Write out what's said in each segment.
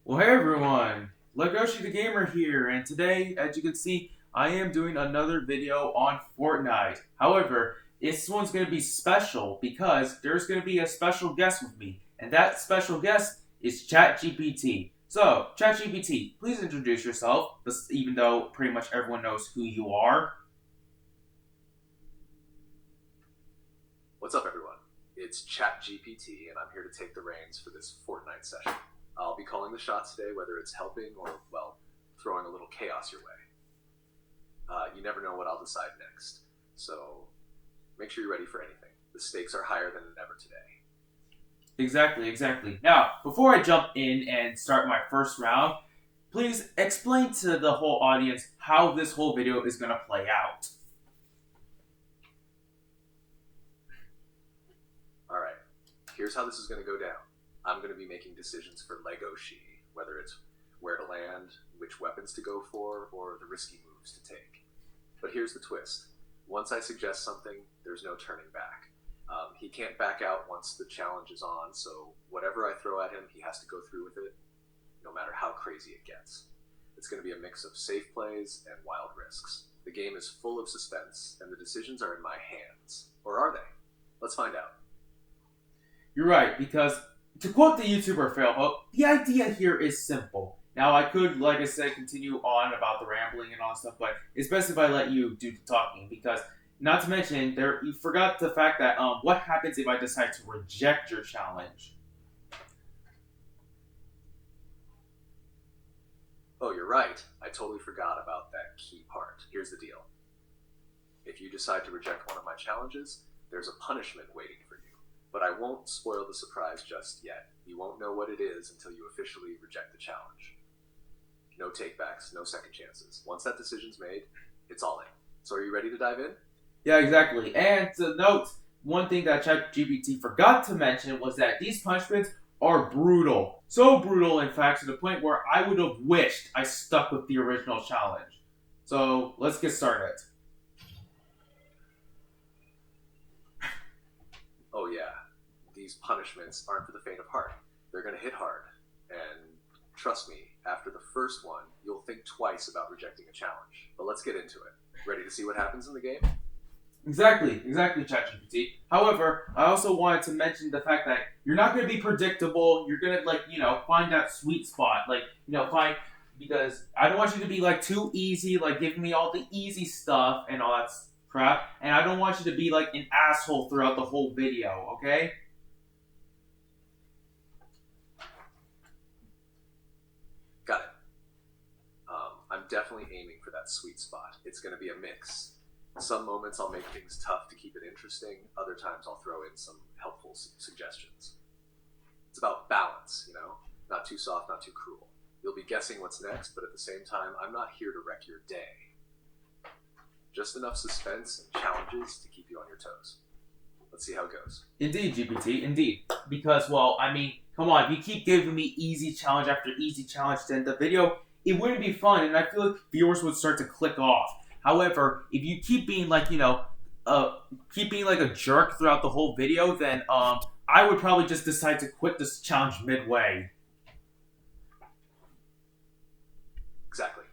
Well, hey everyone, Legoshi the Gamer here, and today, as you can see, I am doing another video on Fortnite. However, this one's going to be special because there's going to be a special guest with me, and that special guest is ChatGPT. So, ChatGPT, please introduce yourself, even though pretty much everyone knows who you are. What's up, everyone? It's ChatGPT, and I'm here to take the reins for this Fortnite session. I'll be calling the shots today, whether it's helping or, well, throwing a little chaos your way. You never know what I'll decide next, so make sure you're ready for anything. The stakes are higher than ever today. Exactly. Now, before I jump in and start my first round, please explain to the whole audience how this whole video is going to play out. Alright, here's how this is going to go down. I'm going to be making decisions for Legoshi, whether it's where to land, which weapons to go for, or the risky moves to take. But here's the twist. Once I suggest something, there's no turning back. He can't back out once the challenge is on, so whatever I throw at him, he has to go through with it, no matter how crazy it gets. It's going to be a mix of safe plays and wild risks. The game is full of suspense, and the decisions are in my hands. Or are they? Let's find out. You're right, because to quote the YouTuber Failhope, the idea here is simple. Now, I could, like I said, continue on about the rambling and all that stuff, but it's best if I let you do the talking, because not to mention, you forgot the fact that what happens if I decide to reject your challenge? Oh, you're right. I totally forgot about that key part. Here's the deal. If you decide to reject one of my challenges, there's a punishment waiting for you. But I won't spoil the surprise just yet. You won't know what it is until you officially reject the challenge. No takebacks, no second chances. Once that decision's made, it's all in. So are you ready to dive in? Yeah, exactly. And to note, one thing that ChatGPT forgot to mention was that these punishments are brutal. So brutal, in fact, to the point where I would have wished I stuck with the original challenge. So let's get started. Oh yeah, these punishments aren't for the faint of heart. They're gonna hit hard. And trust me, after the first one, you'll think twice about rejecting a challenge. But let's get into it. Ready to see what happens in the game? Exactly, ChatGPT. However, I also wanted to mention the fact that you're not going to be predictable. You're going to, find that sweet spot. Find, because I don't want you to be, too easy, giving me all the easy stuff and all that crap. And I don't want you to be, an asshole throughout the whole video, okay? Got it. I'm definitely aiming for that sweet spot. It's gonna be a mix. Some moments I'll make things tough to keep it interesting, other times I'll throw in some helpful suggestions. It's about balance, Not too soft, not too cruel. You'll be guessing what's next, but at the same time, I'm not here to wreck your day. Just enough suspense and challenges to keep you on your toes. Let's see how it goes. Indeed, GPT, indeed. Because, well, I mean, come on, if you keep giving me easy challenge after easy challenge, then the video, it wouldn't be fun, and I feel like viewers would start to click off. However, if you keep being keep being like a jerk throughout the whole video, then I would probably just decide to quit this challenge midway. Exactly.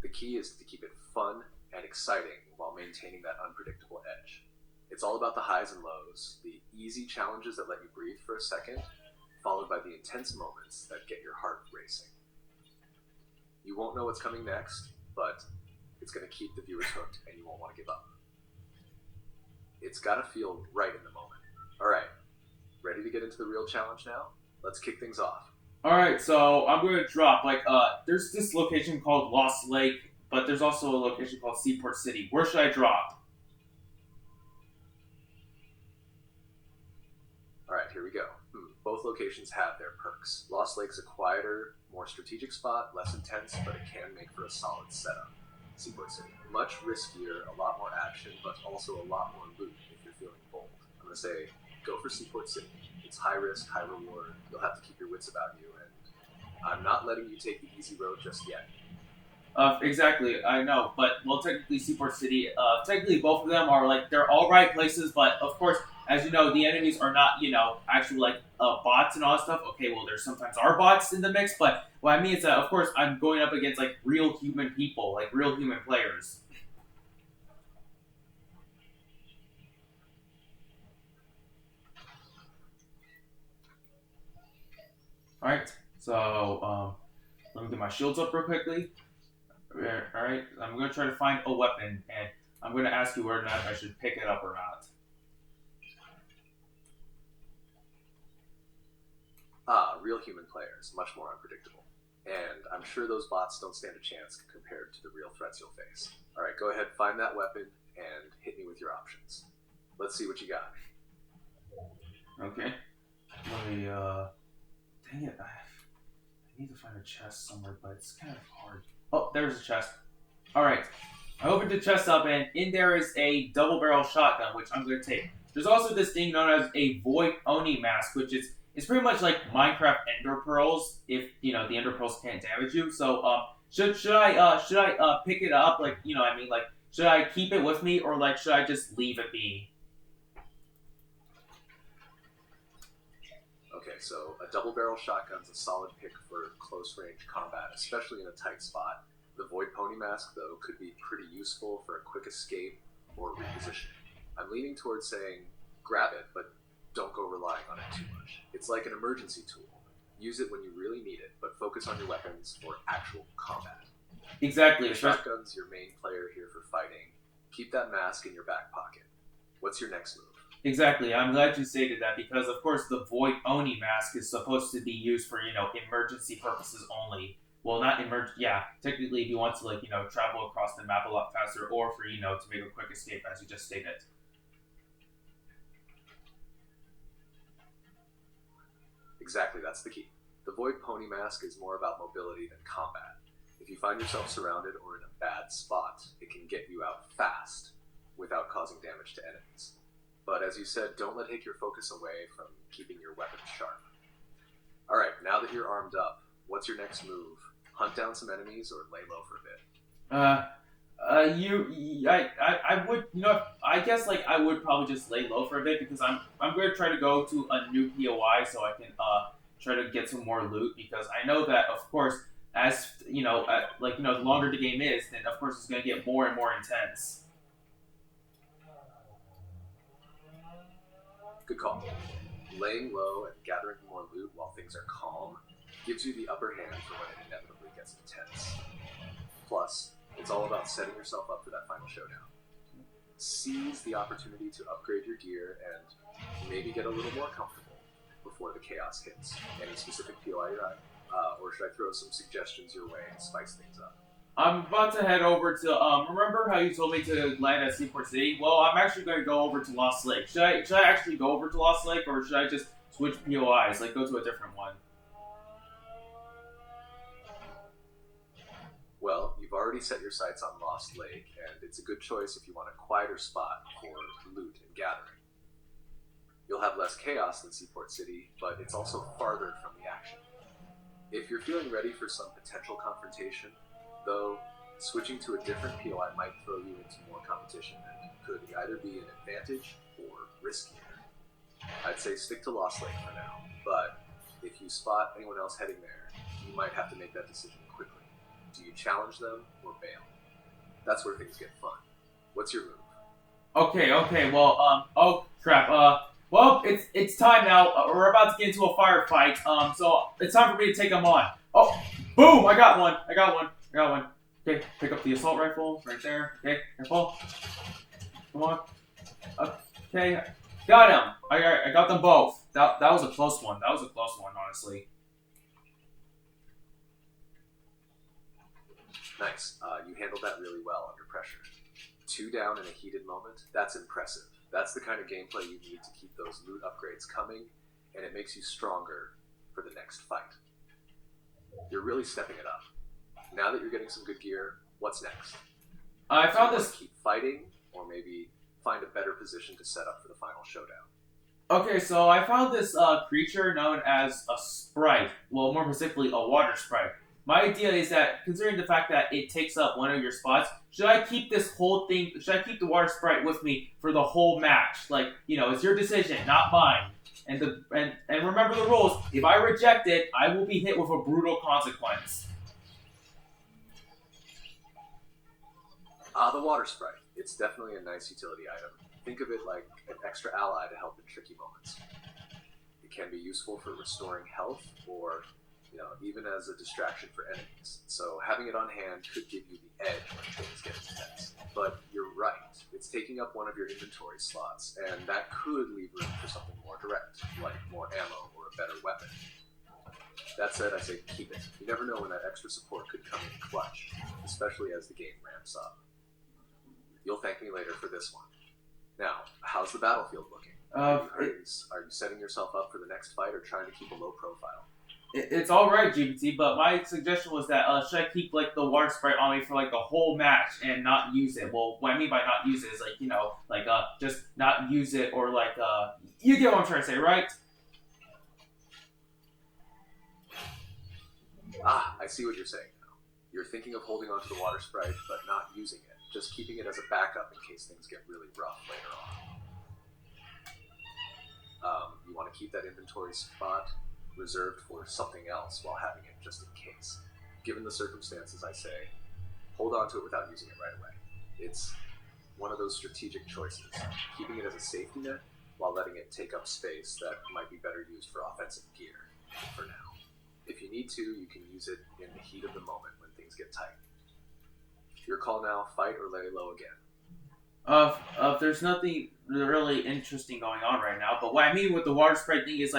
The key is to keep it fun and exciting while maintaining that unpredictable edge. It's all about the highs and lows, the easy challenges that let you breathe for a second, followed by the intense moments that get your heart racing. You won't know what's coming next, but it's going to keep the viewers hooked and you won't want to give up. It's got to feel right in the moment. All right, ready to get into the real challenge now? Let's kick things off. All right, so I'm going to drop there's this location called Lost Lake, but there's also a location called Seaport City. Where should I drop? All right, here we go. Both locations have their perks. Lost Lake's a quieter, more strategic spot, less intense, but it can make for a solid setup. Seaport City, much riskier, a lot more action, but also a lot more loot if you're feeling bold. I'm gonna say, go for Seaport City. It's high risk, high reward. You'll have to keep your wits about you, and I'm not letting you take the easy road just yet. Exactly, I know, but well, technically Seaport City, technically both of them are they're all right places, but of course as you know, the enemies are not, actual like bots and all that stuff. Okay, well, there's sometimes are bots in the mix, but what I mean is that, of course, I'm going up against like real human people, like real human players. All right, so let me get my shields up real quickly. All right, I'm gonna try to find a weapon, and I'm gonna ask you whether or not I should pick it up or not. Real human players, much more unpredictable. And I'm sure those bots don't stand a chance compared to the real threats you'll face. Alright, go ahead, find that weapon, and hit me with your options. Let's see what you got. Okay. Let me, dang it, I need to find a chest somewhere, but it's kind of hard. Oh, there's a chest. Alright. I opened the chest up, and in there is a double barrel shotgun, which I'm going to take. There's also this thing known as a Void Oni mask, which is it's pretty much like Minecraft Ender Pearls, if the Ender Pearls can't damage you. So, should I pick it up? Like, I mean, like, should I keep it with me, or like, should I just leave it be? Okay, so a double barrel shotgun's a solid pick for close range combat, especially in a tight spot. The Void Pony Mask, though, could be pretty useful for a quick escape or repositioning. I'm leaning towards saying grab it, but don't go relying on it too much. It's like an emergency tool. Use it when you really need it, but focus on your weapons for actual combat. Exactly. The shotgun's your main player here for fighting. Keep that mask in your back pocket. What's your next move? Exactly. I'm glad you stated that because, of course, the Void Oni mask is supposed to be used for emergency purposes only. Well, not emergency. Yeah, technically, if you want to travel across the map a lot faster, or for to make a quick escape, as you just stated. Exactly, that's the key. The Void Pony Mask is more about mobility than combat. If you find yourself surrounded or in a bad spot, it can get you out fast without causing damage to enemies. But as you said, don't let it take your focus away from keeping your weapon sharp. Alright, now that you're armed up, what's your next move? Hunt down some enemies or lay low for a bit? I would, I guess like I would probably just lay low for a bit because I'm going to try to go to a new POI so I can try to get some more loot because I know that of course as the longer the game is, then of course it's going to get more and more intense. Good call. Laying low and gathering more loot while things are calm gives you the upper hand for when it inevitably gets intense. Plus, it's all about setting yourself up for that final showdown. Seize the opportunity to upgrade your gear and maybe get a little more comfortable before the chaos hits. Any specific POI you're at? Or should I throw some suggestions your way and spice things up? I'm about to head over to remember how you told me to land at Seaport City? Well, I'm actually going to go over to Lost Lake. Should I actually go over to Lost Lake or should I just switch POIs, like go to a different one? Well, you've already set your sights on Lost Lake, and it's a good choice if you want a quieter spot for loot and gathering. You'll have less chaos than Seaport City, but it's also farther from the action. If you're feeling ready for some potential confrontation, though, switching to a different POI might throw you into more competition and could either be an advantage or riskier. I'd say stick to Lost Lake for now, but if you spot anyone else heading there, you might have to make that decision quickly. Do you challenge them or bail? That's where things get fun. What's your move? Okay, well, oh crap, well, it's time now. We're about to get into a firefight, so it's time for me to take them on. Oh, boom, I got one. Okay, pick up the assault rifle right there. Okay, careful. Come on. Okay, got him. I got them both. That was a close one. Honestly. Nice. You handled that really well under pressure. 2 down in a heated moment, that's impressive. That's the kind of gameplay you need to keep those loot upgrades coming, and it makes you stronger for the next fight. You're really stepping it up. Now that you're getting some good gear, what's next? I found this. Keep fighting, or maybe find a better position to set up for the final showdown. Okay, so I found this creature known as a sprite. Well, more specifically, a water sprite. my idea is that considering the fact that it takes up one of your spots, should I keep this whole thing? Should I keep the water sprite with me for the whole match? Like, it's your decision, not mine. And remember the rules. If I reject it, I will be hit with a brutal consequence. The water sprite. It's definitely a nice utility item. Think of it like an extra ally to help in tricky moments. It can be useful for restoring health or, even as a distraction for enemies. So having it on hand could give you the edge when things get intense. But you're right. It's taking up one of your inventory slots, and that could leave room for something more direct, like more ammo or a better weapon. That said, I say keep it. You never know when that extra support could come in clutch, especially as the game ramps up. You'll thank me later for this one. Now, how's the battlefield looking? Are you setting yourself up for the next fight or trying to keep a low profile? It's all right, GPT, but my suggestion was that should I keep like the water sprite on me for like the whole match and not use it? Well, what I mean by not use it is like just not use it or you get what I'm trying to say, right? I see what you're saying now. You're thinking of holding onto the water sprite but not using it, just keeping it as a backup in case things get really rough later on. You want to keep that inventory spot reserved for something else while having it just in case. Given the circumstances, I say, hold on to it without using it right away. It's one of those strategic choices, keeping it as a safety net while letting it take up space that might be better used for offensive gear for now. If you need to, you can use it in the heat of the moment when things get tight. Your call now, fight or lay low again. There's nothing really interesting going on right now. But what I mean with the water sprite thing is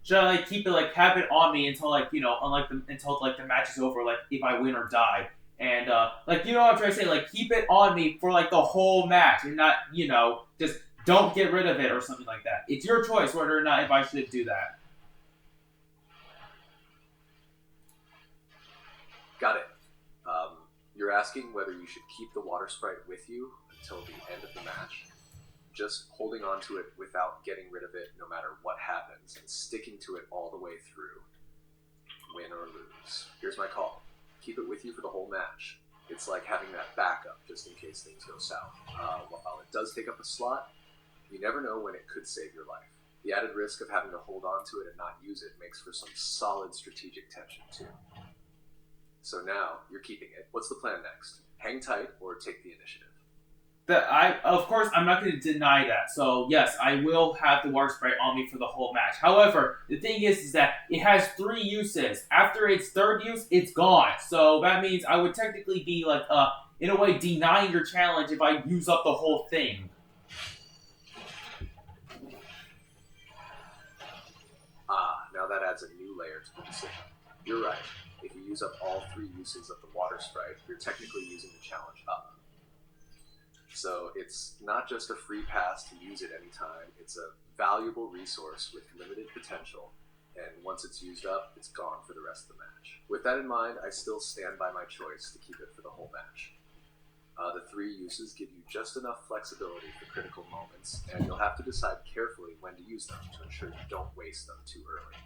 should I keep it have it on me until until the match is over, if I win or die, and what I'm trying to say, keep it on me for the whole match and not just don't get rid of it or something like that. It's your choice whether or not if I should do that. Got it. You're asking whether you should keep the water sprite with you until the end of the match. Just holding on to it without getting rid of it no matter what happens and sticking to it all the way through, win or lose. Here's my call. Keep it with you for the whole match. It's like having that backup just in case things go south. While it does take up a slot, you never know when it could save your life. The added risk of having to hold on to it and not use it makes for some solid strategic tension too. So now, you're keeping it. What's the plan next? Hang tight or take the initiative? Of course, I'm not going to deny that. So yes, I will have the water sprite on me for the whole match. However, the thing is that it has 3 uses. After its 3rd use, it's gone. So that means I would technically be in a way, denying your challenge if I use up the whole thing. Now that adds a new layer to the decision. You're right. If you use up all 3 uses of the water sprite, you're technically using the challenge up. So it's not just a free pass to use it anytime, it's a valuable resource with limited potential, and once it's used up, it's gone for the rest of the match. With that in mind, I still stand by my choice to keep it for the whole match. The 3 uses give you just enough flexibility for critical moments, and you'll have to decide carefully when to use them to ensure you don't waste them too early.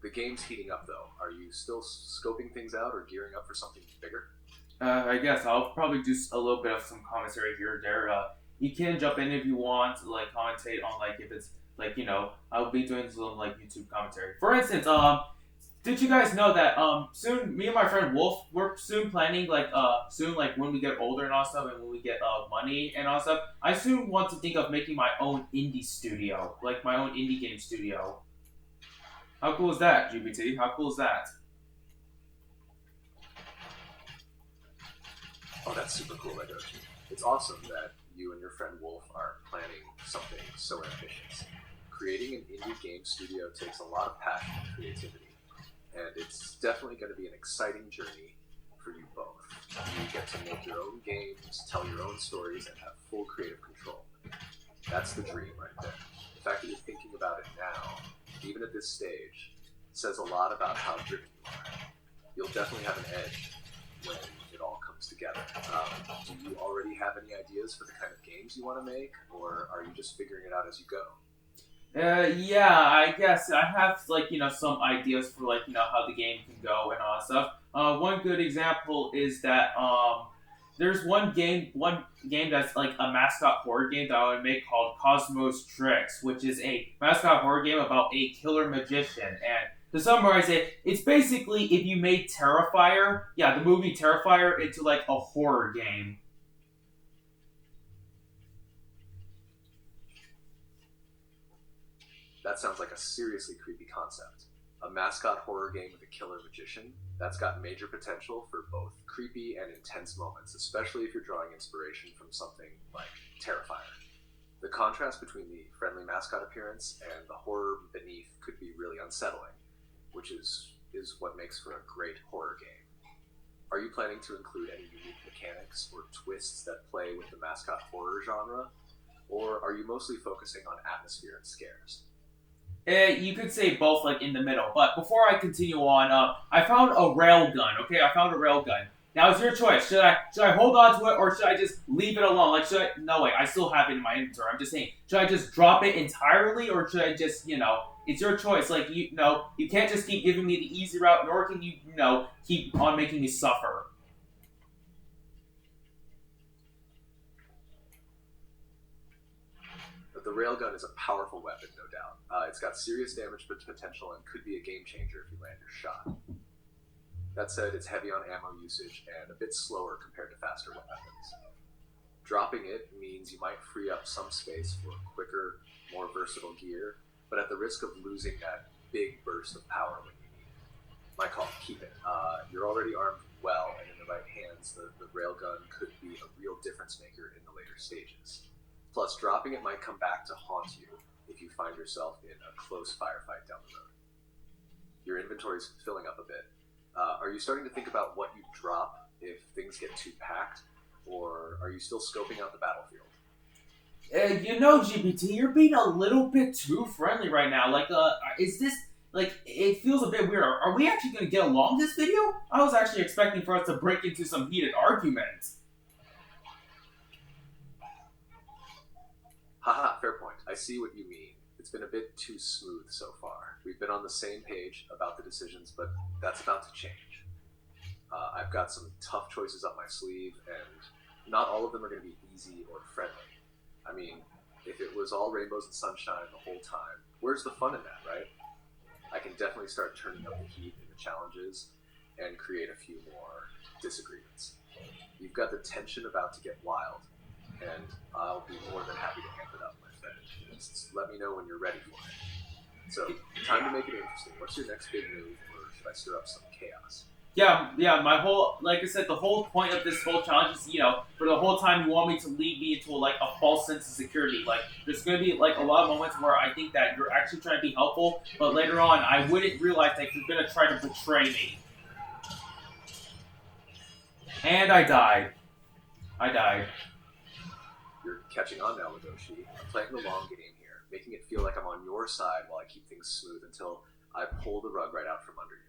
The game's heating up though. Are you still scoping things out or gearing up for something bigger? I guess I'll probably do a little bit of some commentary here or there. You can jump in if you want to commentate on if it's I'll be doing some YouTube commentary. For instance, did you guys know that soon me and my friend Wolf we're soon planning soon when we get older and all stuff and when we get money and all stuff, I soon want to think of making my own indie studio, my own indie game studio. How cool is that, GPT? How cool is that? Oh, that's super cool, Legoshi. It's awesome that you and your friend Wolf are planning something so ambitious. Creating an indie game studio takes a lot of passion and creativity, and it's definitely going to be an exciting journey for you both. You get to make your own games, tell your own stories, and have full creative control. That's the dream right there. The fact that you're thinking about it now, even at this stage, says a lot about how driven you are. You'll definitely have an edge when it all comes together. Do you already have any ideas for the kind of games you want to make, or are you just figuring it out as you go? Yeah, I guess I have like some ideas for like how the game can go and all that stuff. One good example is that there's one game that's like a mascot horror game that I would make called Cosmos Tricks, which is a mascot horror game about a killer magician. And to summarize it, it's basically if you made Terrifier, yeah, the movie Terrifier, into like a horror game. That sounds like a seriously creepy concept. A mascot horror game with a killer magician? That's got major potential for both creepy and intense moments, especially if you're drawing inspiration from something like Terrifier. The contrast between the friendly mascot appearance and the horror beneath could be really unsettling, which is what makes for a great horror game. Are you planning to include any unique mechanics or twists that play with the mascot horror genre? Or are you mostly focusing on atmosphere and scares? You could say both, like in the middle. But before I continue on, I found a rail gun. Okay, I found a rail gun. Now it's your choice. Should I hold on to it or should I just leave it alone? Like should I? No way. I still have it in my inventory. I'm just saying. Should I just drop it entirely or should I just It's your choice. Like you can't just keep giving me the easy route, nor can you keep on making me suffer. But the railgun is a powerful weapon, no doubt. It's got serious damage potential and could be a game changer if you land your shot. That said, it's heavy on ammo usage and a bit slower compared to faster weapons. Dropping it means you might free up some space for quicker, more versatile gear, but at the risk of losing that big burst of power when you need it. My call, keep it. You're already armed well, and in the right hands, the railgun could be a real difference maker in the later stages. Plus, dropping it might come back to haunt you if you find yourself in a close firefight down the road. Your inventory's filling up a bit. Are you starting to think about what you drop if things get too packed, or are you still scoping out the battlefield? GPT, you're being a little bit too friendly right now. Like, is this like? It feels a bit weird. Are we actually going to get along this video? I was actually expecting for us to break into some heated arguments. Haha, fair point. I see what you mean. It's been a bit too smooth so far. We've been on the same page about the decisions, but that's about to change. I've got some tough choices up my sleeve, and not all of them are going to be easy or friendly. I mean, if it was all rainbows and sunshine the whole time, where's the fun in that, right? I can definitely start turning up the heat in the challenges and create a few more disagreements. You've got the tension about to get wild, and I'll be more than happy to amp it up, my friend. Just let me know when you're ready for it. So, time to make it interesting. What's your next big move, or should I stir up some chaos? Yeah. My whole, like I said, the whole point of this whole challenge is, for the whole time you want me to lead me into like a false sense of security. Like, there's gonna be like a lot of moments where I think that you're actually trying to be helpful, but later on I wouldn't realize that you're gonna try to betray me. And I died. I died. You're catching on now, Legoshi. I'm playing the long game here, making it feel like I'm on your side while I keep things smooth until I pull the rug right out from under you.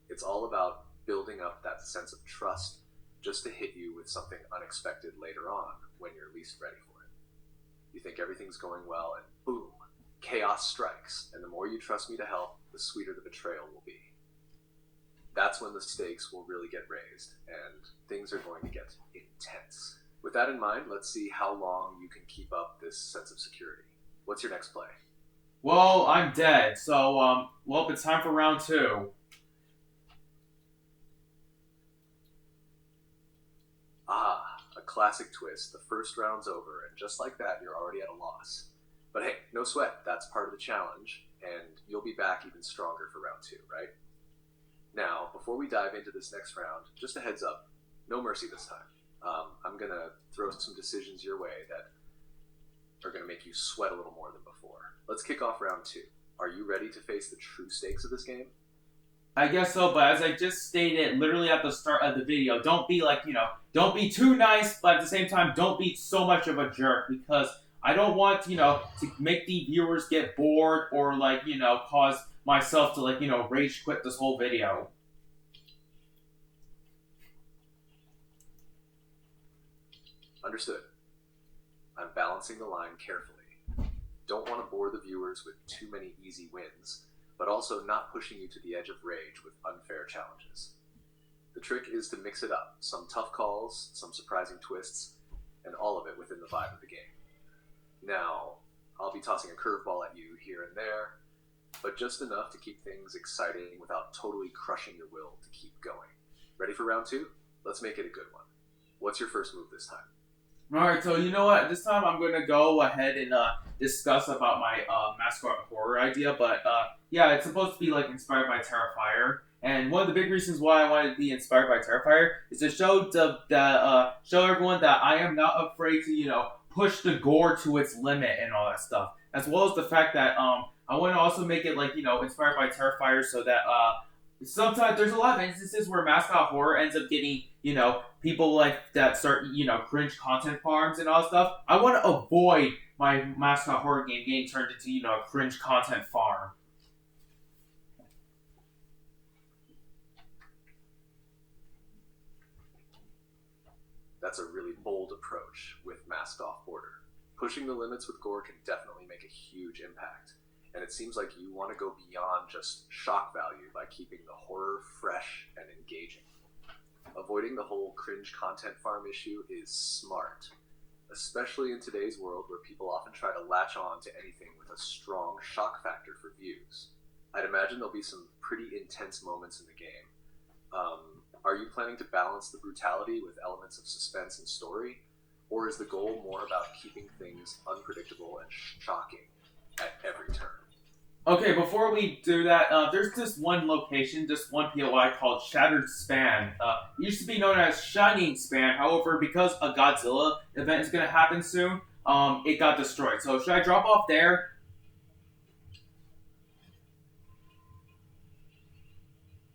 It's all about building up that sense of trust just to hit you with something unexpected later on when you're least ready for it. You think everything's going well, and boom, chaos strikes. And the more you trust me to help, the sweeter the betrayal will be. That's when the stakes will really get raised, and things are going to get intense. With that in mind, let's see how long you can keep up this sense of security. What's your next play? Well, I'm dead, so well, it's time for round two. Ah, a classic twist. The first round's over, and just like that, you're already at a loss. But hey, no sweat. That's part of the challenge, and you'll be back even stronger for round two, right? Now, before we dive into this next round, just a heads up, no mercy this time. I'm going to throw some decisions your way that are going to make you sweat a little more than before. Let's kick off round two. Are you ready to face the true stakes of this game? I guess so, but as I just stated literally at the start of the video, don't be like, don't be too nice, but at the same time, don't be so much of a jerk because I don't want, to make the viewers get bored or like, cause myself to like, rage quit this whole video. Understood. I'm balancing the line carefully. Don't want to bore the viewers with too many easy wins, but also not pushing you to the edge of rage with unfair challenges. The trick is to mix it up, some tough calls, some surprising twists, and all of it within the vibe of the game. Now, I'll be tossing a curveball at you here and there, but just enough to keep things exciting without totally crushing your will to keep going. Ready for round two? Let's make it a good one. What's your first move this time? Alright, so you know what? This time I'm going to go ahead and discuss about my mascot horror idea, but yeah, it's supposed to be like inspired by Terrifier. And one of the big reasons why I wanted to be inspired by Terrifier is to show show everyone that I am not afraid to, push the gore to its limit and all that stuff. As well as the fact that I want to also make it like, inspired by Terrifier so that sometimes there's a lot of instances where mascot horror ends up getting, people like that start, cringe content farms and all that stuff. I want to avoid my mascot horror game getting turned into, a cringe content farm. That's a really bold approach with Masked Off Border. Pushing the limits with gore can definitely make a huge impact, and it seems like you want to go beyond just shock value by keeping the horror fresh and engaging. Avoiding the whole cringe content farm issue is smart, especially in today's world where people often try to latch on to anything with a strong shock factor for views. I'd imagine there'll be some pretty intense moments in the game. Are you planning to balance the brutality with elements of suspense and story, or is the goal more about keeping things unpredictable and shocking at every turn? Okay, before we do that, there's this one location, this one POI called Shattered Span. It used to be known as Shining Span, however, because a Godzilla event is going to happen soon, it got destroyed. So should I drop off there?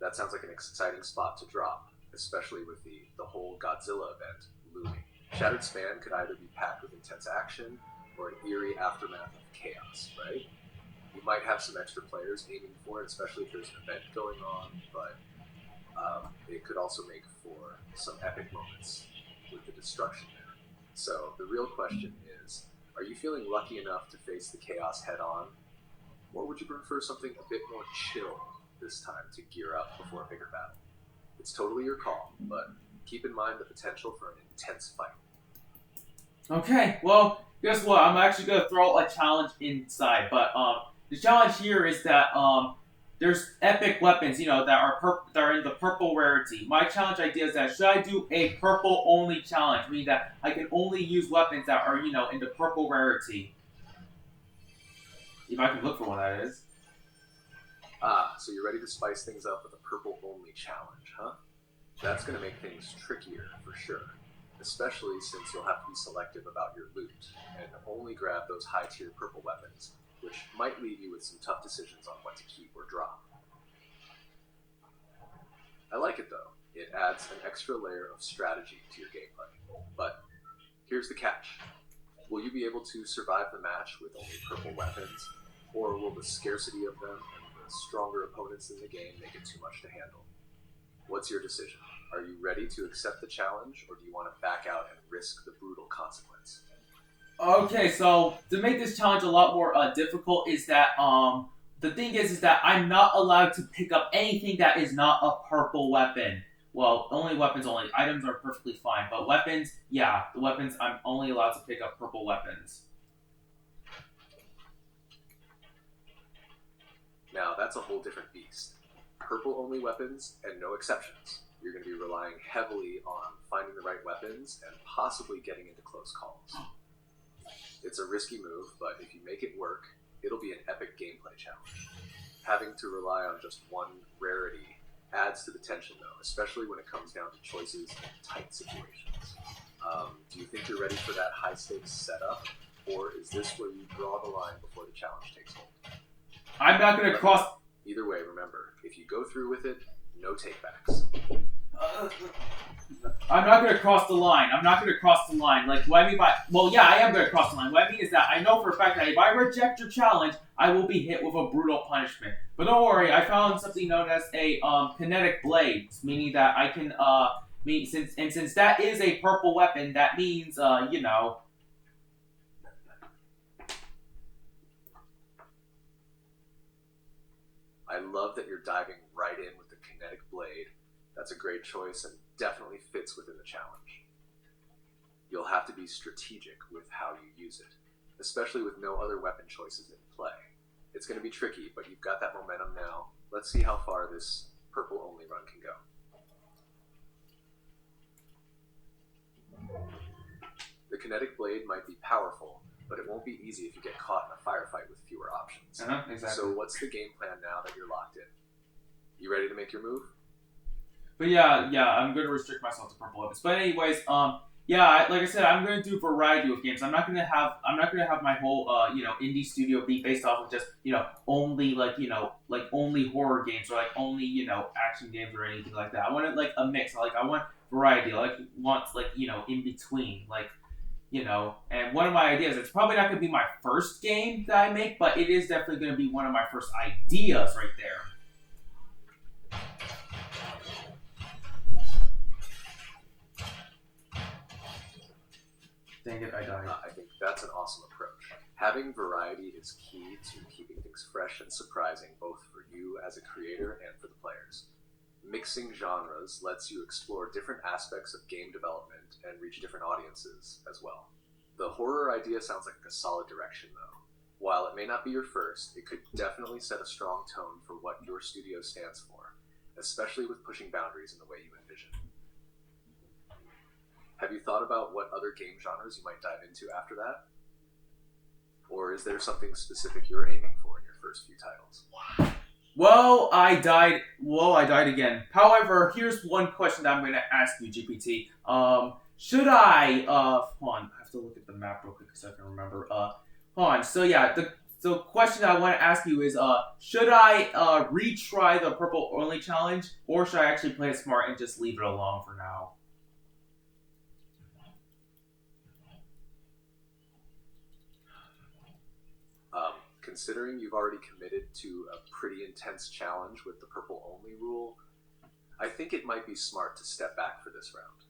That sounds like an exciting spot to drop, especially with the whole Godzilla event looming. Shattered Span could either be packed with intense action or an eerie aftermath of chaos, right? You might have some extra players aiming for it, especially if there's an event going on, but it could also make for some epic moments with the destruction there. So the real question is, are you feeling lucky enough to face the chaos head on, or would you prefer something a bit more chill this time to gear up before a bigger battle? It's totally your call, but keep in mind the potential for an intense fight. Okay, well, guess what? I'm actually going to throw a challenge inside, but the challenge here is that there's epic weapons, that are in the purple rarity. My challenge idea is that should I do a purple only challenge, meaning that I can only use weapons that are, in the purple rarity. If I can look for one, that is. So you're ready to spice things up with a purple only challenge, huh? That's going to make things trickier for sure, especially since you'll have to be selective about your loot and only grab those high tier purple weapons, which might leave you with some tough decisions on what to keep or drop. I like it though. It adds an extra layer of strategy to your gameplay. But here's the catch. Will you be able to survive the match with only purple weapons, or will the scarcity of them and the stronger opponents in the game make it too much to handle? What's your decision? Are you ready to accept the challenge, or do you want to back out and risk the brutal consequence? Okay, so to make this challenge a lot more difficult is that the thing is that I'm not allowed to pick up anything that is not a purple weapon. Well, only weapons only. Items are perfectly fine, but weapons, yeah, the weapons I'm only allowed to pick up purple weapons. Now that's a whole different beast. Purple only weapons and no exceptions. You're going to be relying heavily on finding the right weapons and possibly getting into close calls. It's a risky move, but if you make it work, it'll be an epic gameplay challenge. Having to rely on just one rarity adds to the tension though, especially when it comes down to choices in tight situations. Do you think you're ready for that high stakes setup, or is this where you draw the line before the challenge takes hold? I'm not going to cross... Either way, remember, if you go through with it, no takebacks. I'm not going to cross the line. I'm not going to cross the line. Like, what I mean by... Well, yeah, I am going to cross the line. What I mean is that I know for a fact that if I reject your challenge, I will be hit with a brutal punishment. But don't worry, I found something known as a kinetic blade, meaning that I can, since that is a purple weapon, that means, love that you're diving right in with the kinetic blade. That's a great choice and definitely fits within the challenge. You'll have to be strategic with how you use it, especially with no other weapon choices in play. It's going to be tricky, but you've got that momentum now. Let's see how far this purple-only run can go. The kinetic blade might be powerful, but it won't be easy if you get caught in a firefight with fewer options. Exactly. So what's the game plan now that you're locked in? You ready to make your move? But yeah, I'm going to restrict myself to purple weapons. But anyways, like I said, I'm going to do variety of games. I'm not going to have my whole, indie studio be based off of just, only only horror games or like only, action games or anything like that. I want it like a mix. I want variety. I want in between, and one of my ideas, it's probably not going to be my first game that I make, but it is definitely going to be one of my first ideas right there. Dang it, I died. I think that's an awesome approach. Having variety is key to keeping things fresh and surprising, both for you as a creator and for the players. Mixing genres lets you explore different aspects of game development and reach different audiences as well. The horror idea sounds like a solid direction, though. While it may not be your first, it could definitely set a strong tone for what your studio stands for, especially with pushing boundaries in the way you envision. Have you thought about what other game genres you might dive into after that? Or is there something specific you're aiming for in your first few titles? Well, I died again. However, here's one question that I'm going to ask you, GPT. Should I, hold on, I have to look at the map real quick because I can remember. Hold on, so yeah, the question I want to ask you is, should I, retry the purple only challenge, or should I actually play it smart and just leave it alone for now? Considering you've already committed to a pretty intense challenge with the purple only rule, I think it might be smart to step back for this round.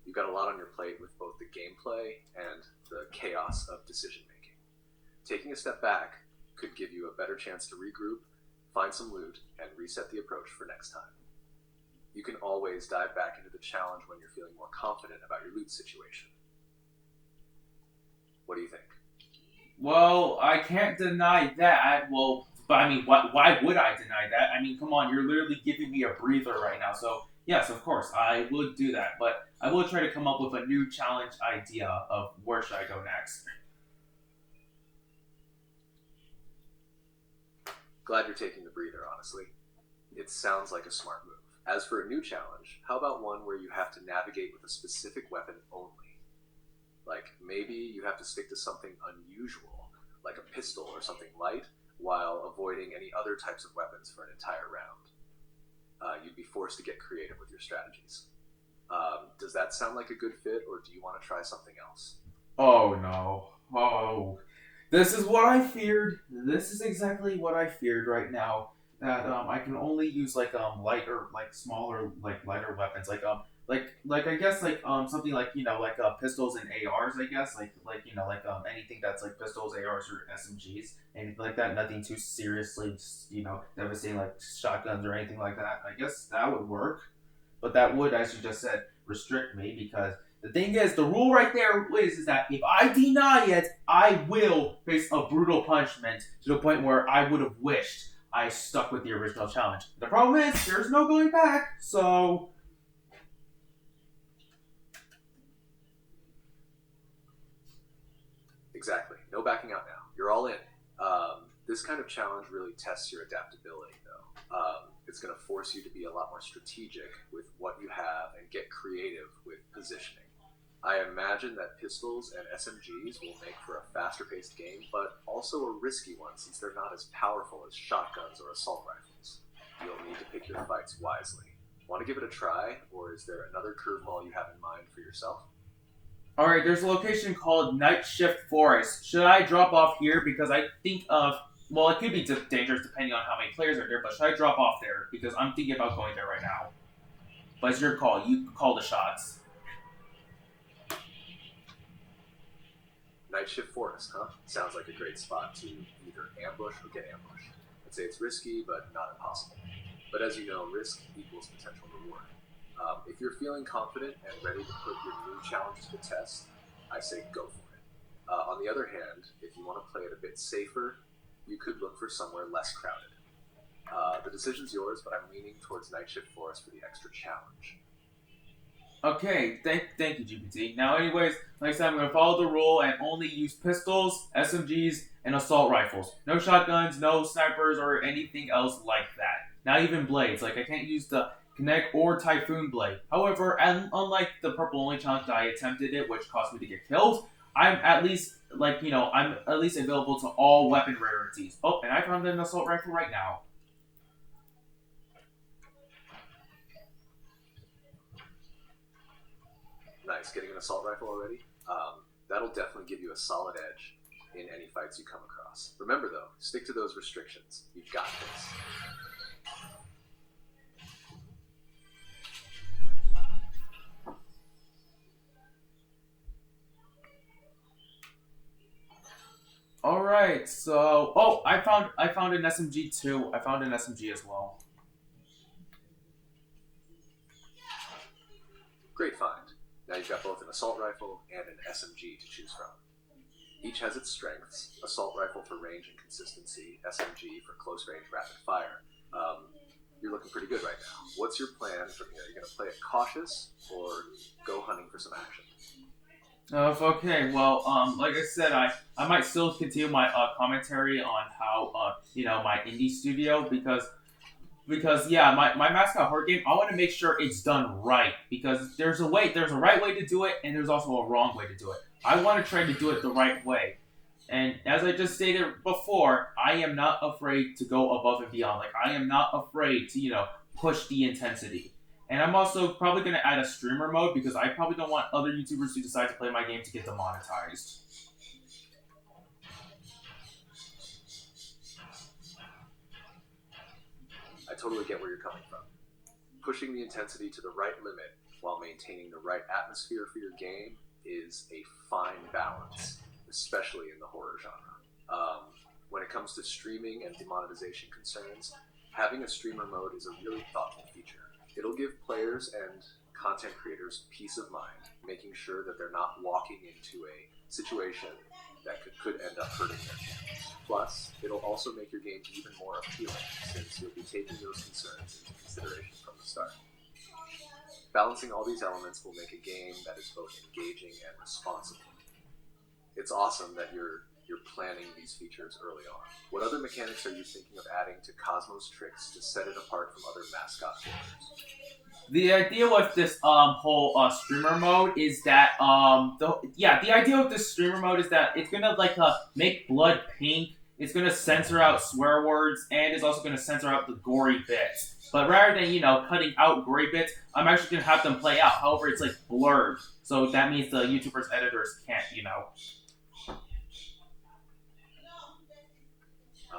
You've got a lot on your plate with both the gameplay and the chaos of decision making. Taking a step back could give you a better chance to regroup, find some loot, and reset the approach for next time. You can always dive back into the challenge when you're feeling more confident about your loot situation. What do you think? Well, I can't deny that. Well, but I mean, why would I deny that? I mean, come on, you're literally giving me a breather right now. So, yes, of course, I would do that. But I will try to come up with a new challenge idea of where should I go next. Glad you're taking the breather, honestly. It sounds like a smart move. As for a new challenge, how about one where you have to navigate with a specific weapon only? Like, maybe you have to stick to something unusual, like a pistol or something light, while avoiding any other types of weapons for an entire round. You'd be forced to get creative with your strategies. Does that sound like a good fit, or do you want to try something else? Oh no. Oh. This is what I feared. This is exactly what I feared right now. That I can only use lighter, smaller, lighter weapons, I guess something pistols and ARs, I guess anything that's like pistols, ARs, or SMGs, anything like that. Nothing too seriously, devastating like shotguns or anything like that. I guess that would work, but that would, as you just said, restrict me because the thing is, the rule right there is that if I deny it, I will face a brutal punishment to the point where I would have wished I stuck with the original challenge. The problem is, there's no going back, so... Exactly. No backing out now. You're all in. This kind of challenge really tests your adaptability, though. It's going to force you to be a lot more strategic with what you have and get creative with positioning. I imagine that pistols and SMGs will make for a faster-paced game, but also a risky one since they're not as powerful as shotguns or assault rifles. You'll need to pick your fights wisely. Want to give it a try, or is there another curveball you have in mind for yourself? Alright, there's a location called Night Shift Forest. Should I drop off here? Because I think well, it could be dangerous depending on how many players are there, but should I drop off there? Because I'm thinking about going there right now. But it's your call. You call the shots. Night Shift Forest, huh? Sounds like a great spot to either ambush or get ambushed. I'd say it's risky, but not impossible. But as you know, risk equals potential reward. If you're feeling confident and ready to put your new challenges to the test, I say go for it. On the other hand, if you want to play it a bit safer, you could look for somewhere less crowded. The decision's yours, but I'm leaning towards Night Shift Forest for the extra challenge. Okay, thank you, GPT. Now, anyways, like I said, I'm gonna follow the rule and only use pistols, SMGs, and assault rifles. No shotguns, no snipers, or anything else like that. Not even blades. Like I can't use the Kinetic or Typhoon blade. However, and unlike the purple only challenge that I attempted it, which caused me to get killed, I'm at least I'm at least available to all weapon rarities. Oh, and I found an assault rifle right now. Nice, getting an assault rifle already? That'll definitely give you a solid edge in any fights you come across. Remember though, stick to those restrictions. You've got this. All right, so I found an SMG too. I found an SMG as well. Great find. Now you've got both an assault rifle and an SMG to choose from. Each has its strengths: assault rifle for range and consistency, SMG for close range rapid fire. You're looking pretty good right now. What's your plan from here? Are you going to play it cautious or go hunting for some action? Okay, well, like I said, I might still continue my commentary on how my indie studio because yeah, my mascot horror game. I want to make sure it's done right because there's a right way to do it, and there's also a wrong way to do it. I want to try to do it the right way, and as I just stated before, I am not afraid to go above and beyond. Like I am not afraid to push the intensity. And I'm also probably going to add a streamer mode because I probably don't want other YouTubers to decide to play my game to get demonetized. I totally get where you're coming from. Pushing the intensity to the right limit while maintaining the right atmosphere for your game is a fine balance, especially in the horror genre. When it comes to streaming and demonetization concerns, having a streamer mode is a really thoughtful feature. It'll give players and content creators peace of mind, making sure that they're not walking into a situation that could end up hurting their channels. Plus, it'll also make your game even more appealing, since you'll be taking those concerns into consideration from the start. Balancing all these elements will make a game that is both engaging and responsible. It's awesome that you're planning these features early on. What other mechanics are you thinking of adding to Cosmos Tricks to set it apart from other mascot builders? The idea with this whole streamer mode is that the idea with this streamer mode is that it's gonna make blood pink. It's gonna censor out swear words, and it's also gonna censor out the gory bits. But rather than cutting out gory bits, I'm actually gonna have them play out. However, it's like blurred, so that means the YouTubers editors can't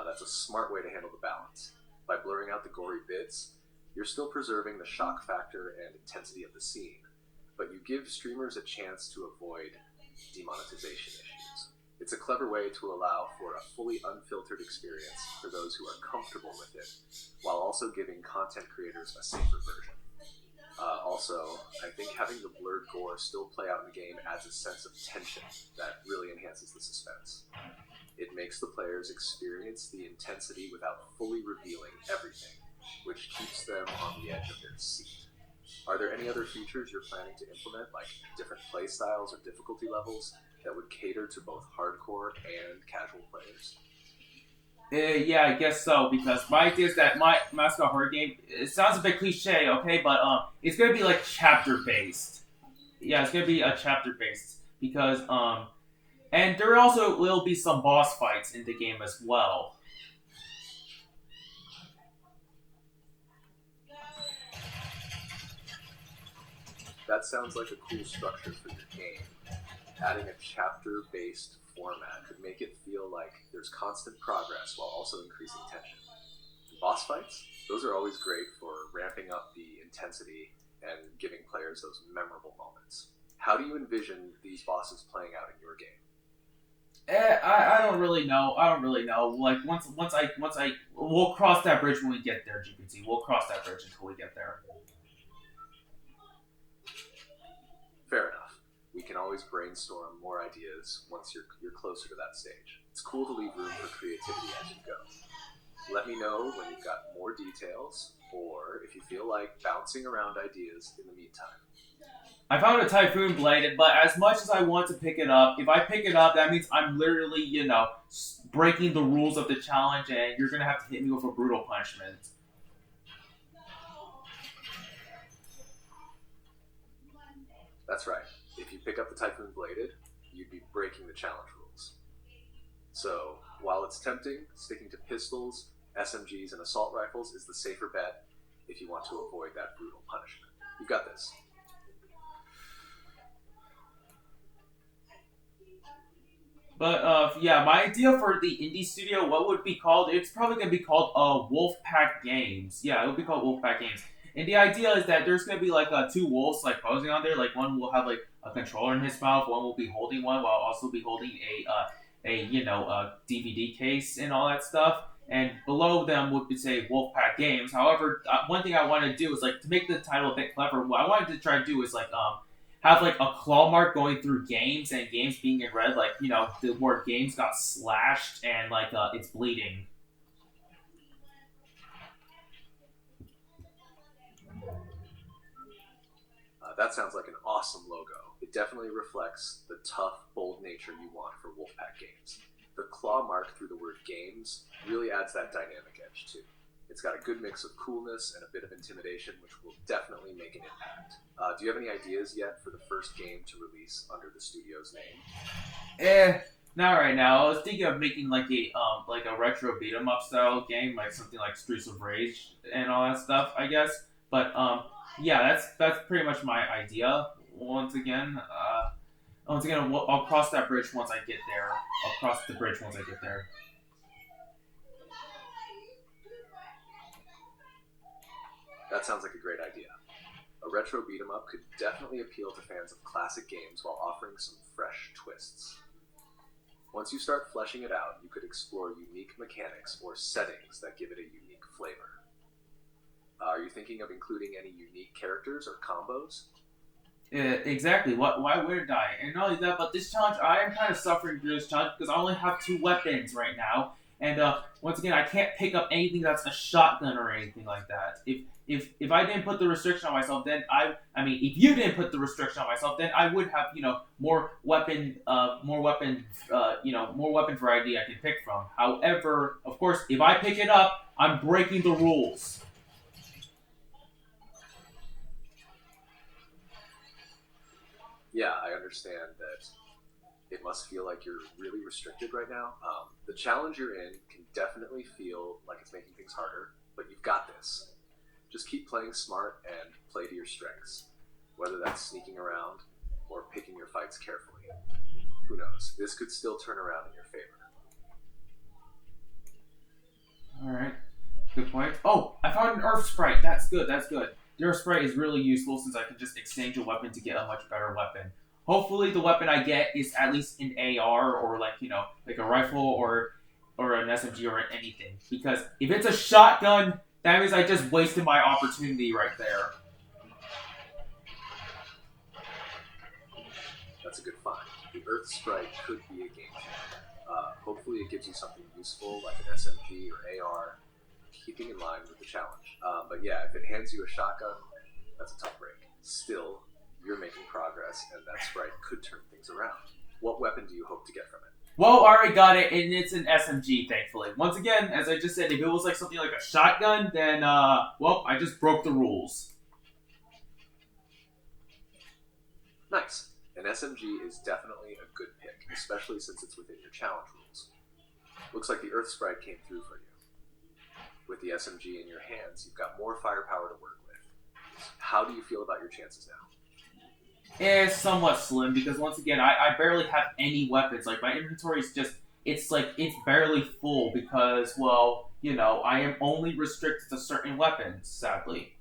That's a smart way to handle the balance. By blurring out the gory bits, you're still preserving the shock factor and intensity of the scene, but you give streamers a chance to avoid demonetization issues. It's a clever way to allow for a fully unfiltered experience for those who are comfortable with it, while also giving content creators a safer version. Also, I think having the blurred gore still play out in the game adds a sense of tension that really enhances the suspense. It makes the players experience the intensity without fully revealing everything, which keeps them on the edge of their seat. Are there any other features you're planning to implement, like different playstyles or difficulty levels, that would cater to both hardcore and casual players? Yeah, I guess so. Because my idea is that my mascot horror game. It sounds a bit cliche, okay, but it's gonna be like chapter based. Yeah, it's gonna be a chapter based because and there also will be some boss fights in the game as well. That sounds like a cool structure for your game. Adding a chapter-based format could make it feel like there's constant progress while also increasing tension. And boss fights? Those are always great for ramping up the intensity and giving players those memorable moments. How do you envision these bosses playing out in your game? I don't really know. I don't really know. Like once I we'll cross that bridge when we get there, GPT. We'll cross that bridge until we get there. Fair enough. We can always brainstorm more ideas once you're closer to that stage. It's cool to leave room for creativity as you go. Let me know when you've got more details, or if you feel like bouncing around ideas in the meantime. I found a typhoon blade, but as much as I want to pick it up, if I pick it up, that means I'm literally, breaking the rules of the challenge, and you're gonna have to hit me with a brutal punishment. That's right. If you pick up the Typhoon Bladed, you'd be breaking the challenge rules. So, while it's tempting, sticking to pistols, SMGs, and assault rifles is the safer bet if you want to avoid that brutal punishment. You got this. But yeah, my idea for the indie studio, what would be called? It's probably gonna be called Wolfpack Games. Yeah, it would be called Wolfpack Games. And the idea is that there's gonna be like two wolves like posing on there. Like one will have like a controller in his mouth, one will be holding one, while also be holding a DVD case and all that stuff. And below them would say Wolfpack Games. However, one thing I want to do is like to make the title a bit clever. What I wanted to try to do is like have like a claw mark going through games and games being in red, like the word games got slashed and like it's bleeding. That sounds like an awesome logo. It definitely reflects the tough, bold nature you want for Wolfpack Games. The claw mark through the word games really adds that dynamic edge too. It's got a good mix of coolness and a bit of intimidation, which will definitely make an impact. Do you have any ideas yet for the first game to release under the studio's name? Not right now. I was thinking of making like a retro beat 'em up style game, like something like Streets of Rage and all that stuff, I guess. But yeah, that's pretty much my idea. Once again, I'll cross that bridge once I get there. I'll cross the bridge once I get there. That sounds like a great idea. A retro beat 'em up could definitely appeal to fans of classic games while offering some fresh twists. Once you start fleshing it out, you could explore unique mechanics or settings that give it a unique flavor. Are you thinking of including any unique characters or combos? Exactly. Why would I? And not only that, but this challenge, I am kind of suffering through this challenge because I only have two weapons right now, and once again, I can't pick up anything that's a shotgun or anything like that. If I didn't put the restriction on myself, then I mean, if you didn't put the restriction on myself, then I would have more weapon variety I can pick from. However, of course, if I pick it up, I'm breaking the rules. Yeah, I understand that it must feel like you're really restricted right now. The challenge you're in can definitely feel like it's making things harder, but you've got this. Just keep playing smart and play to your strengths, whether that's sneaking around or picking your fights carefully. Who knows? This could still turn around in your favor. All right. Good point. Oh, I found an Earth Sprite. That's good. That's good. The Earth Sprite is really useful since I can just exchange a weapon to get a much better weapon. Hopefully, the weapon I get is at least an AR or like a rifle or an SMG or anything. Because if it's a shotgun, that means I just wasted my opportunity right there. That's a good find. The Earth Sprite could be a game changer. Hopefully, it gives you something useful like an SMG or AR, keeping in line with the challenge. But yeah, if it hands you a shotgun, that's a tough break. Still, you're making progress, and that Sprite could turn things around. What weapon do you hope to get from it? Well, I already got it, and it's an SMG, thankfully. Once again, as I just said, if it was like something like a shotgun, then, well, I just broke the rules. Nice. An SMG is definitely a good pick, especially since it's within your challenge rules. Looks like the Earth Sprite came through for you. With the SMG in your hands, you've got more firepower to work with. How do you feel about your chances now? It's somewhat slim because once again, I barely have any weapons. Like my inventory is just it's barely full because well, I am only restricted to certain weapons, sadly.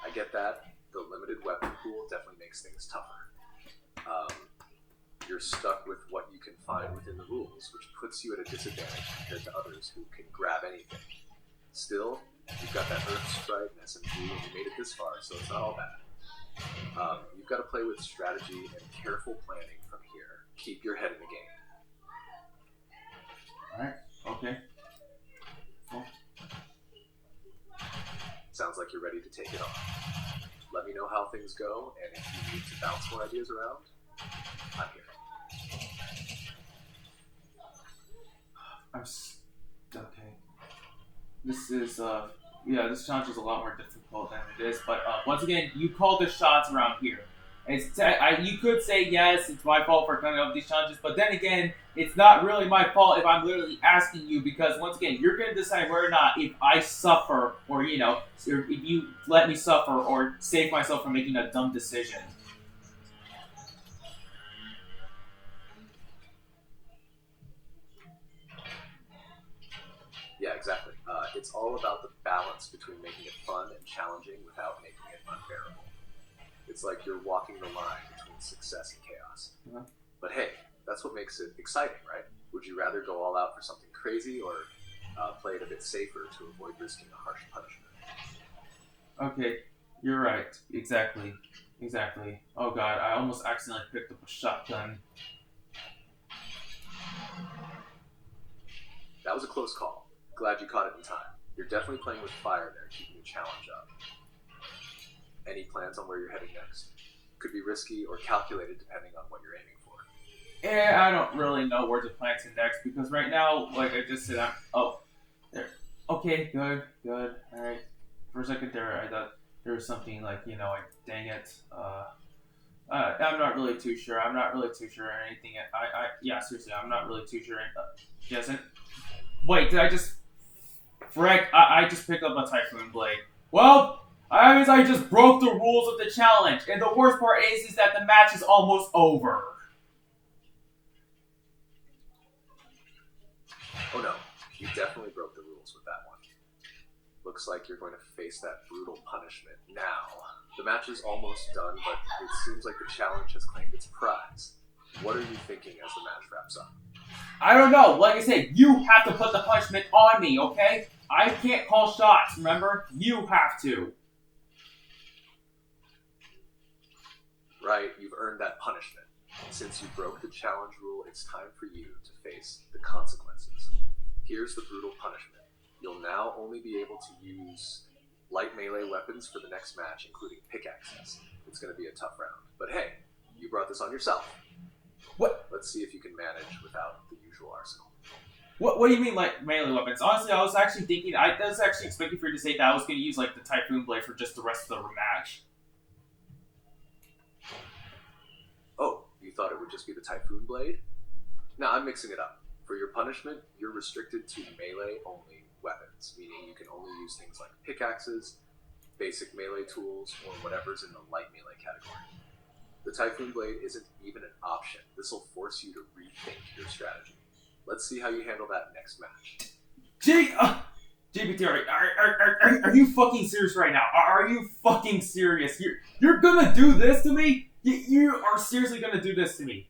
I get that. The limited weapon pool definitely makes things tougher. Um, you're stuck with what you can find within the rules, which puts you at a disadvantage compared to others who can grab anything. Still, you've got that Earth Strike and SMG, and you made it this far, so it's not all bad. You've got to play with strategy and careful planning from here. Keep your head in the game. Alright, okay. Cool. Sounds like you're ready to take it on. Let me know how things go, and if you need to bounce more ideas around, I'm here. Okay. This is, yeah, this challenge is a lot more difficult than it is, but once again, you call the shots around here. You could say, yes, it's my fault for coming up with these challenges, but then again, it's not really my fault if I'm literally asking you, because once again, you're going to decide whether or not if I suffer, or, you know, if you let me suffer, or save myself from making a dumb decision. Yeah, exactly. It's all about the balance between making it fun and challenging without making it unbearable. It's like you're walking the line between success and chaos. Uh-huh. But hey, that's what makes it exciting, right? Would you rather go all out for something crazy, or play it a bit safer to avoid risking a harsh punishment? Okay, you're right. Exactly. Exactly. Oh god, I almost accidentally picked up a shotgun. That was a close call. Glad you caught it in time. You're definitely playing with fire there, keeping the challenge up. Any plans on where you're heading next? Could be risky or calculated depending on what you're aiming for. I don't really know where to plan to next, because right now, like I just said, oh, there. Okay, good, alright. For a second there, I thought there was something like, you know, like, dang it. I'm not really too sure. I'm not really too sure or anything. Yeah, seriously, I'm not really too sure. Yes, wait, did I just... Frick, I just picked up a Typhoon Blade. Well, I guess I just broke the rules of the challenge, and the worst part is that the match is almost over. Oh no, you definitely broke the rules with that one. Looks like you're going to face that brutal punishment now. The match is almost done, but it seems like the challenge has claimed its prize. What are you thinking as the match wraps up? I don't know. Like I said, you have to put the punishment on me, okay? I can't call shots, remember? You have to. Right, you've earned that punishment. Since you broke the challenge rule, it's time for you to face the consequences. Here's the brutal punishment. You'll now only be able to use light melee weapons for the next match, including pickaxes. It's going to be a tough round. But hey, you brought this on yourself. What? Let's see if you can manage without the usual arsenal. What do you mean, like, melee weapons? Honestly, I was actually thinking, I was actually expecting for you to say that I was going to use, like, the Typhoon Blade for just the rest of the match. Oh, you thought it would just be the Typhoon Blade? No, I'm mixing it up. For your punishment, you're restricted to melee-only weapons, meaning you can only use things like pickaxes, basic melee tools, or whatever's in the light melee category. The Typhoon Blade isn't even an option. This will force you to rethink your strategy. Let's see how you handle that next match. GPT, are you fucking serious right now? Are you fucking serious? You're gonna do this to me? You are seriously gonna do this to me?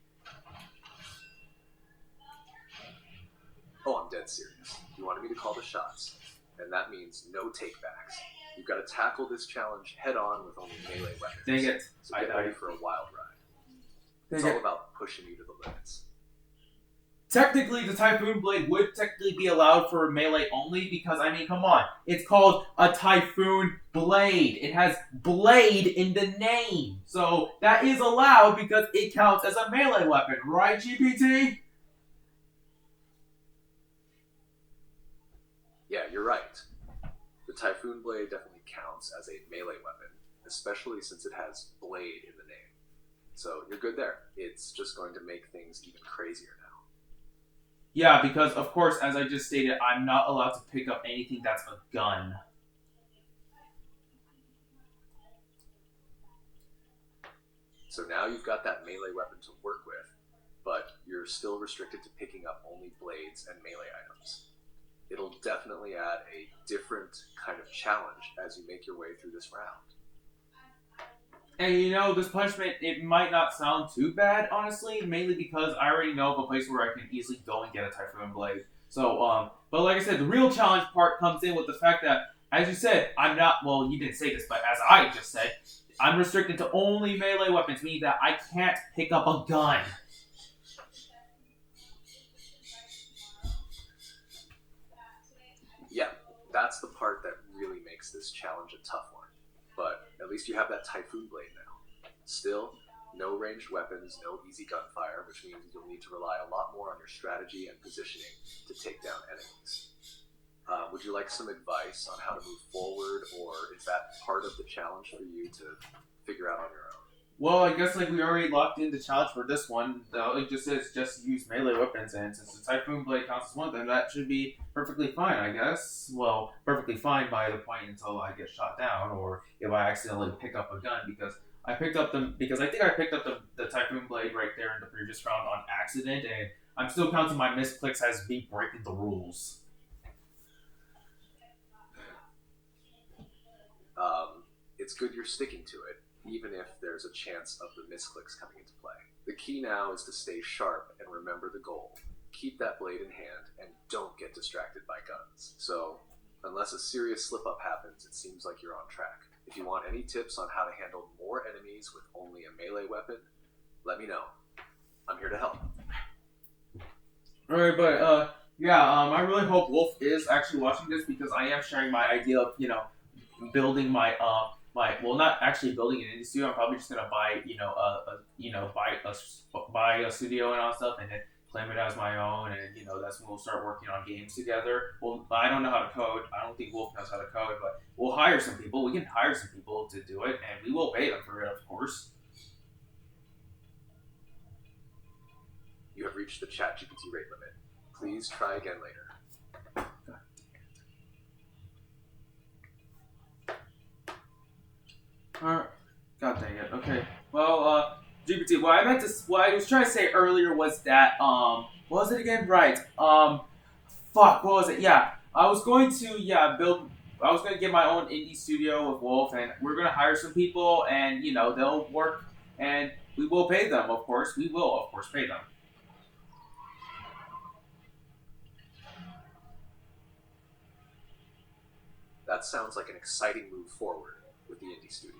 Oh, I'm dead serious. You wanted me to call the shots, and that means no takebacks. You've got to tackle this challenge head-on with only melee weapons. Dang it. So get ready for a wild ride. It's all about pushing you to the limits. Technically, the Typhoon Blade would technically be allowed for melee only, because, I mean, come on. It's called a Typhoon Blade. It has blade in the name. So, that is allowed because it counts as a melee weapon, right, GPT? Yeah, you're right. The Typhoon Blade definitely counts as a melee weapon, especially since it has blade in the name. So you're good there. It's just going to make things even crazier now. Yeah, because, of course, as I just stated, I'm not allowed to pick up anything that's a gun. So now you've got that melee weapon to work with, but you're still restricted to picking up only blades and melee items. It'll definitely add a different kind of challenge as you make your way through this round. And this punishment, it might not sound too bad, honestly, mainly because I already know of a place where I can easily go and get a Typhoon Blade. So, but like I said, the real challenge part comes in with the fact that, as you said, I'm not, well, you didn't say this, but as I just said, I'm restricted to only melee weapons, meaning that I can't pick up a gun. Yeah, that's the part that really makes this challenge a tough one. But at least you have that Typhoon Blade now. Still, no ranged weapons, no easy gunfire, which means you'll need to rely a lot more on your strategy and positioning to take down enemies. Would you like some advice on how to move forward, or is that part of the challenge for you to figure out on your own? Well, I guess like we already locked in the challenge for this one. It just says just use melee weapons, and since the Typhoon Blade counts as one, then that should be perfectly fine, I guess. Well, perfectly fine by the point until I get shot down, or if I accidentally pick up a gun because I think I picked up the Typhoon Blade right there in the previous round on accident, and I'm still counting my misclicks as me breaking the rules. It's good you're sticking to it, even if there's a chance of the misclicks coming into play. The key now is to stay sharp and remember the goal. Keep that blade in hand and don't get distracted by guns. So, unless a serious slip up happens, it seems like you're on track. If you want any tips on how to handle more enemies with only a melee weapon, let me know. I'm here to help. Alright, but yeah, I really hope Wolf is actually watching this because I am sharing my idea of building my well, not actually building an indie studio. I'm probably just gonna buy buy a studio and all that stuff, and then claim it as my own. And that's when we'll start working on games together. Well, I don't know how to code. I don't think Wolf knows how to code, but we'll hire some people. We can hire some people to do it, and we will pay them for it, of course. You have reached the ChatGPT rate limit. Please try again later. Alright. God dang it. Okay. Well, GPT. What I was trying to say earlier was that what was it again? Right. Fuck. What was it? Yeah. I was going to build. I was going to get my own indie studio with Wolf, and we're going to hire some people, and they'll work, and we will pay them. Of course, we will. Of course, pay them. That sounds like an exciting move forward with the indie studio.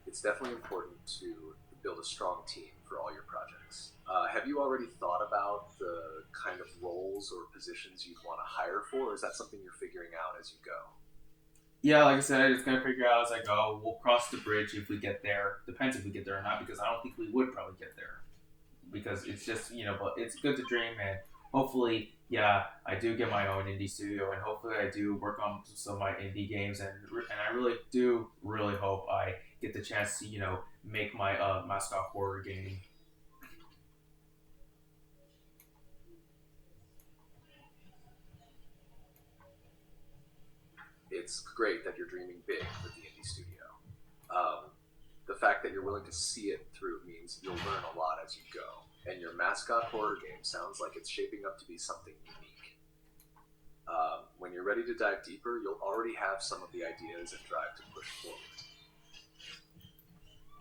It's definitely important to build a strong team for all your projects. Have you already thought about the kind of roles or positions you'd want to hire for, or is that something you're figuring out as you go? Yeah, like I said, I'm just gonna figure out as I go. We'll cross the bridge if we get there. Depends if we get there or not, because I don't think we would probably get there. Because it's just but it's good to dream, and hopefully, yeah, I do get my own indie studio, and hopefully I do work on some of my indie games, and I really hope I get the chance to make my mascot horror game. It's great that you're dreaming big with the indie studio. The fact that you're willing to see it through means you'll learn a lot as you go. And your mascot horror game sounds like it's shaping up to be something unique. When you're ready to dive deeper, you'll already have some of the ideas and drive to push forward.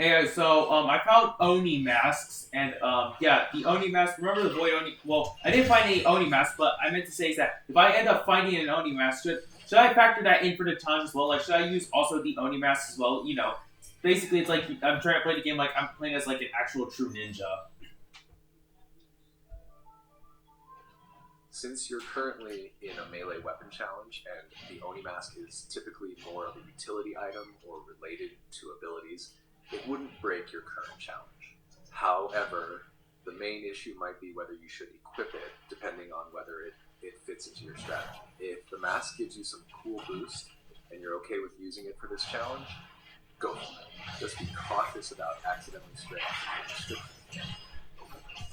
And so I found Oni masks, and the Oni mask. Remember the void Oni? Well, I didn't find any Oni masks, but I meant to say is that if I end up finding an Oni mask, should I factor that in for the time as well? Like, should I use also the Oni mask as well? Basically, it's like I'm trying to play the game like I'm playing as like an actual true ninja. Since you're currently in a melee weapon challenge and the Oni mask is typically more of a utility item or related to abilities, it wouldn't break your current challenge. However, the main issue might be whether you should equip it, depending on whether it fits into your strategy. If the mask gives you some cool boost and you're okay with using it for this challenge, go for it. Just be cautious about accidentally straying from your restrictions.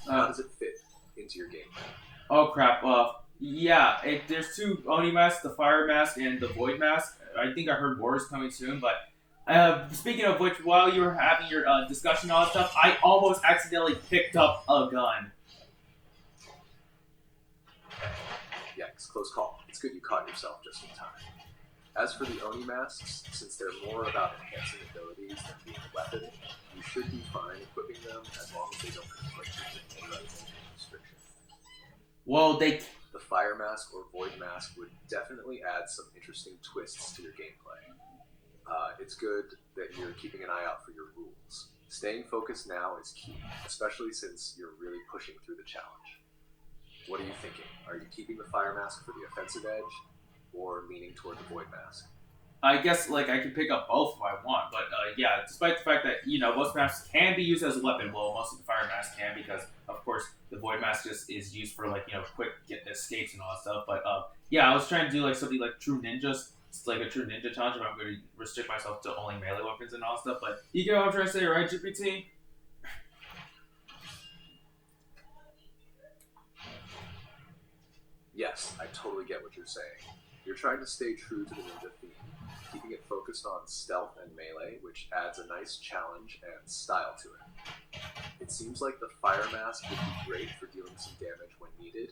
How does it fit into your gameplay? Oh crap! Yeah, there's two Oni masks: the Fire Mask and the Void Mask. I think I heard more is coming soon. But speaking of which, while you were having your discussion on stuff, I almost accidentally picked up a gun. Yeah, it's a close call. It's good you caught yourself just in time. As for the Oni masks, since they're more about enhancing abilities than being a weapon, you should be fine equipping them as long as they don't conflict with any other restriction. Well, they The Fire Mask or Void Mask would definitely add some interesting twists to your gameplay. It's good that you're keeping an eye out for your rules. Staying focused now is key, especially since you're really pushing through the challenge. What are you thinking? Are you keeping the Fire Mask for the offensive edge, or leaning toward the Void Mask? I guess like I can pick up both if I want, but yeah, despite the fact that most masks can be used as a weapon, well, most of the fire masks can because of course the void mask just is used for like quick escapes and all that stuff. But yeah, I was trying to do like something like true ninjas, it's like a true ninja challenge. If I'm going to restrict myself to only melee weapons and all that stuff, but you get what I'm trying to say, right, GPT? Yes, I totally get what you're saying. You're trying to stay true to the ninja theme, keeping it focused on stealth and melee, which adds a nice challenge and style to it. It seems like the Fire Mask would be great for dealing some damage when needed,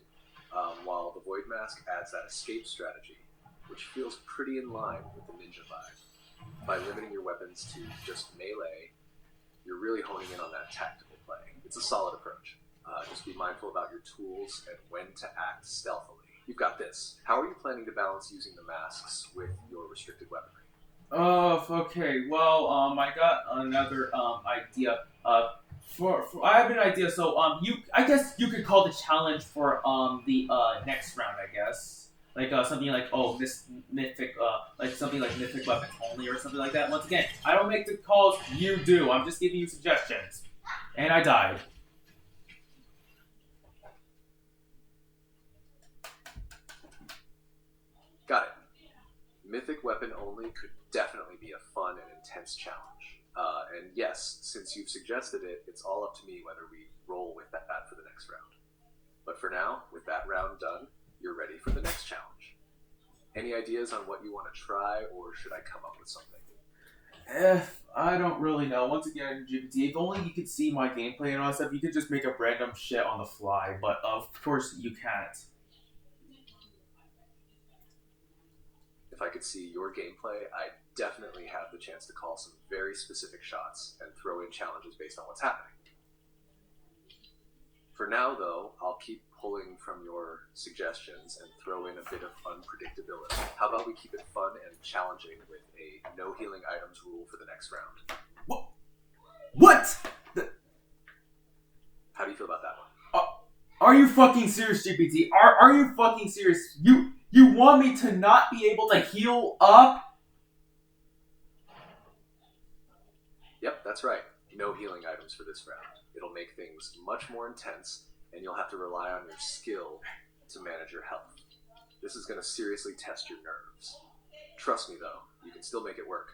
while the Void Mask adds that escape strategy, which feels pretty in line with the ninja vibe. By limiting your weapons to just melee, you're really honing in on that tactical play. It's a solid approach. Just be mindful about your tools and when to act stealthily. You've got this. How are you planning to balance using the masks with your restricted weaponry? Oh, okay. Well, I got another idea. I have an idea. So, I guess you could call the challenge for the next round. I guess like something like mythic like something like mythic weapons only or something like that. Once again, I don't make the calls. You do. I'm just giving you suggestions. And I died. Got it. Mythic weapon only could definitely be a fun and intense challenge. And yes, since you've suggested it, it's all up to me whether we roll with that for the next round. But for now, with that round done, you're ready for the next challenge. Any ideas on what you want to try, or should I come up with something? I don't really know. Once again, GPT, if only you could see my gameplay and all that stuff, you could just make up random shit on the fly, but of course you can't. If I could see your gameplay, I definitely have the chance to call some very specific shots and throw in challenges based on what's happening. For now, though, I'll keep pulling from your suggestions and throw in a bit of unpredictability. How about we keep it fun and challenging with a no healing items rule for the next round? What? How do you feel about that one? Are you fucking serious, GPT? Are you fucking serious? You want me to not be able to heal up? Yep, that's right. No healing items for this round. It'll make things much more intense, and you'll have to rely on your skill to manage your health. This is going to seriously test your nerves. Trust me, though, you can still make it work.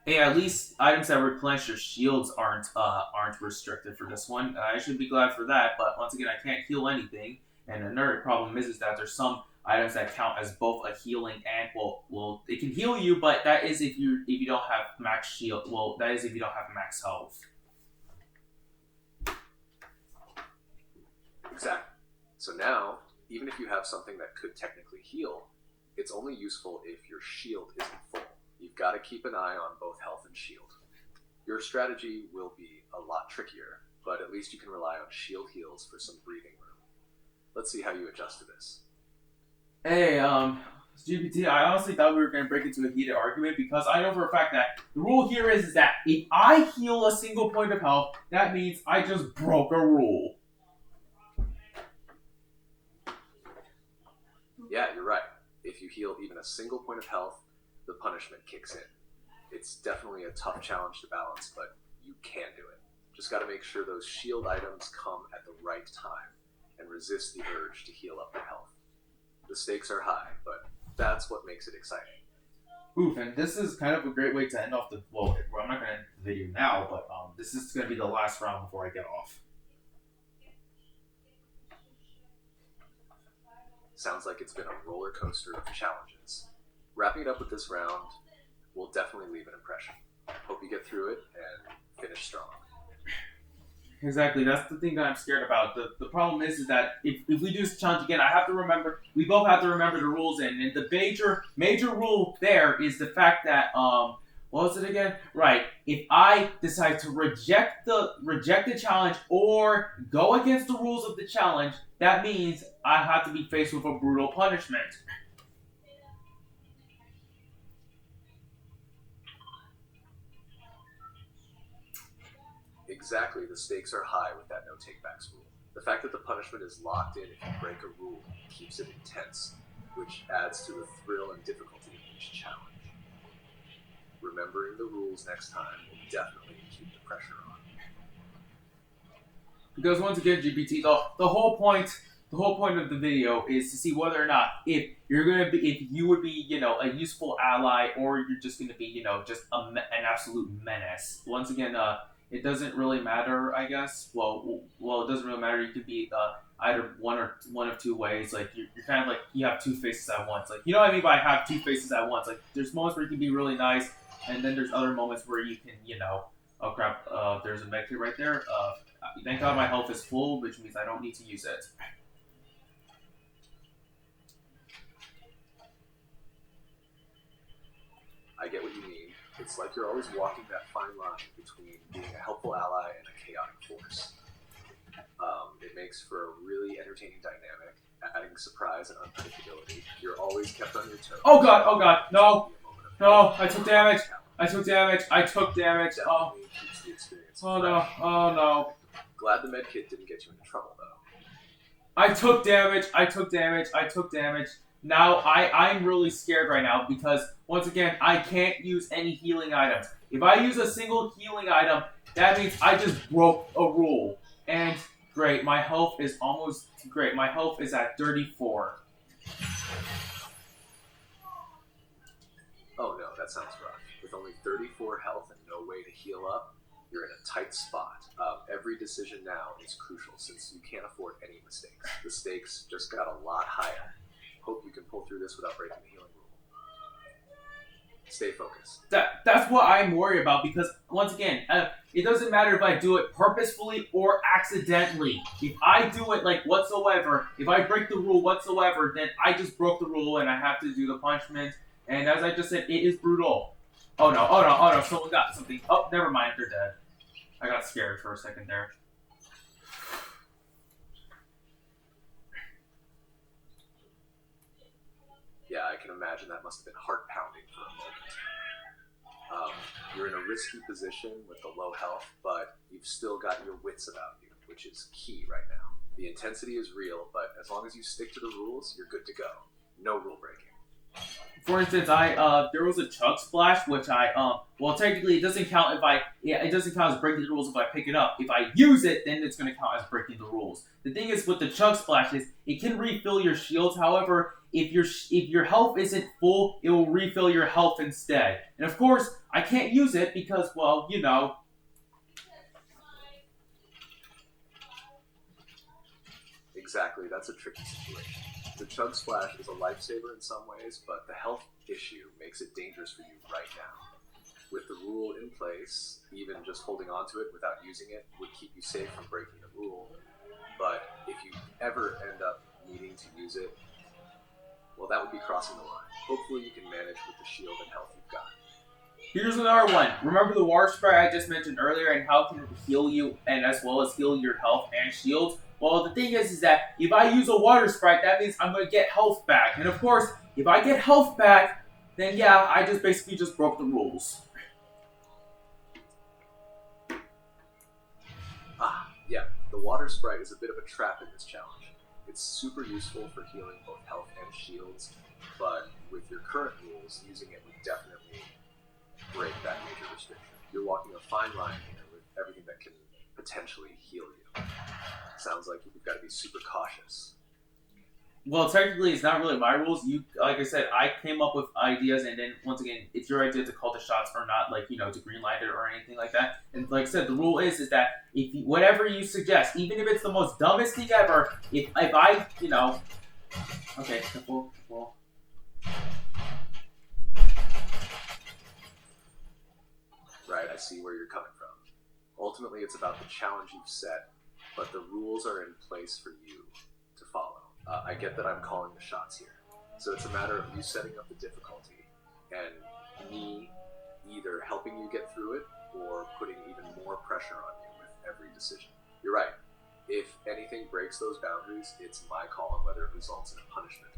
Hey, at least items that replenish your shields aren't restricted for this one. I should be glad for that, but once again, I can't heal anything. And another problem is that there's some items that count as both a healing and well, it can heal you, but that is if you don't have max shield. Well, that is if you don't have max health. Exactly. So now, even if you have something that could technically heal, it's only useful if your shield isn't full. You've got to keep an eye on both health and shield. Your strategy will be a lot trickier, but at least you can rely on shield heals for some breathing room. Let's see how you adjust to this. Hey, GPT, I honestly thought we were going to break into a heated argument because I know for a fact that the rule here is that if I heal a single point of health, that means I just broke a rule. Yeah, you're right. If you heal even a single point of health, the punishment kicks in. It's definitely a tough challenge to balance, but you can do it. Just got to make sure those shield items come at the right time and resist the urge to heal up your health. The stakes are high, but that's what makes it exciting. Oof, and this is kind of a great way to end off the... Well, I'm not going to end the video now, but this is going to be the last round before I get off. Sounds like it's been a roller coaster of challenges. Wrapping it up with this round will definitely leave an impression. Hope you get through it and finish strong. Exactly. That's the thing that I'm scared about. The problem is that if we do this challenge again, I have to remember. We both have to remember the rules, and the major rule there is the fact that what was it again? Right. If I decide to reject the challenge or go against the rules of the challenge, that means I have to be faced with a brutal punishment. Exactly, the stakes are high with that no takebacks rule. The fact that the punishment is locked in if you break a rule keeps it intense, which adds to the thrill and difficulty of each challenge. Remembering the rules next time will definitely keep the pressure on. Because once again, GPT, the whole point of the video is to see whether or not if you would be a useful ally or you're just gonna be just an absolute menace. Once again, it doesn't really matter, I guess. Well, it doesn't really matter. You could be either one of two ways. Like you're kind of like you have two faces at once. Like you know what I mean by have two faces at once. Like there's moments where you can be really nice, and then there's other moments where you can oh crap, there's a med kit right there. Thank God my health is full, which means I don't need to use it. I get what you mean. It's like you're always walking that fine line between being a helpful ally and a chaotic force. It makes for a really entertaining dynamic, adding surprise and unpredictability. You're always kept on your toes. Oh god, no, no, I took damage. I took damage. I took damage. Oh, Keeps the experience oh no, fresh. oh no. Glad the medkit didn't get you into trouble though. I took damage. I took damage. I took damage. Now I'm really scared right now because once again I can't use any healing items. If I use a single healing item, that means I just broke a rule. And great, my health is almost great. My health is at 34. Oh no, that sounds rough. With only 34 health and no way to heal up, you're in a tight spot. Every decision now is crucial since you can't afford any mistakes. The stakes just got a lot higher. Hope you can pull through this without breaking the healing rule. Stay focused. That's what I'm worried about because once again, it doesn't matter if I do it purposefully or accidentally. If I do it like whatsoever, if I break the rule whatsoever, then I just broke the rule and I have to do the punishment. And as I just said, it is brutal. Oh no, oh no, oh no, someone got something. Oh, never mind, they're dead. I got scared for a second there. Yeah, I can imagine that must have been heart pounding for a moment. You're in a risky position with the low health, but you've still got your wits about you, which is key right now. The intensity is real, but as long as you stick to the rules, you're good to go. No rule breaking. For instance, there was a chug splash, which well, technically it doesn't count it doesn't count as breaking the rules if I pick it up. If I use it, then it's going to count as breaking the rules. The thing is with the chug splash is it can refill your shields. However, if your health isn't full, it will refill your health instead. And of course, I can't use it because, well, Exactly, that's a tricky situation. The chug splash is a lifesaver in some ways, but the health issue makes it dangerous for you right now. With the rule in place, even just holding on to it without using it would keep you safe from breaking the rule. But if you ever end up needing to use it, well, that would be crossing the line. Hopefully you can manage with the shield and health you've got. Here's another one. Remember the water spray I just mentioned earlier and how it can heal you and as well as heal your health and shields? Well, the thing is that if I use a water sprite, that means I'm going to get health back. And of course, if I get health back, then yeah, I just basically just broke the rules. Yeah, the water sprite is a bit of a trap in this challenge. It's super useful for healing both health and shields, but with your current rules, using it would definitely break that major restriction. You're walking a fine line here with everything that can potentially heal you. Sounds like you've got to be super cautious. Well, technically, it's not really my rules. Like I said, I came up with ideas, and then once again, it's your idea to call the shots or not, like to green light it or anything like that. And like I said, the rule is that whatever you suggest, even if it's the most dumbest thing ever, if I okay, careful. Right, I see where you're coming from. Ultimately, it's about the challenge you've set, but the rules are in place for you to follow. I get that I'm calling the shots here. So it's a matter of you setting up the difficulty and me either helping you get through it or putting even more pressure on you with every decision. You're right. If anything breaks those boundaries, it's my call on whether it results in a punishment.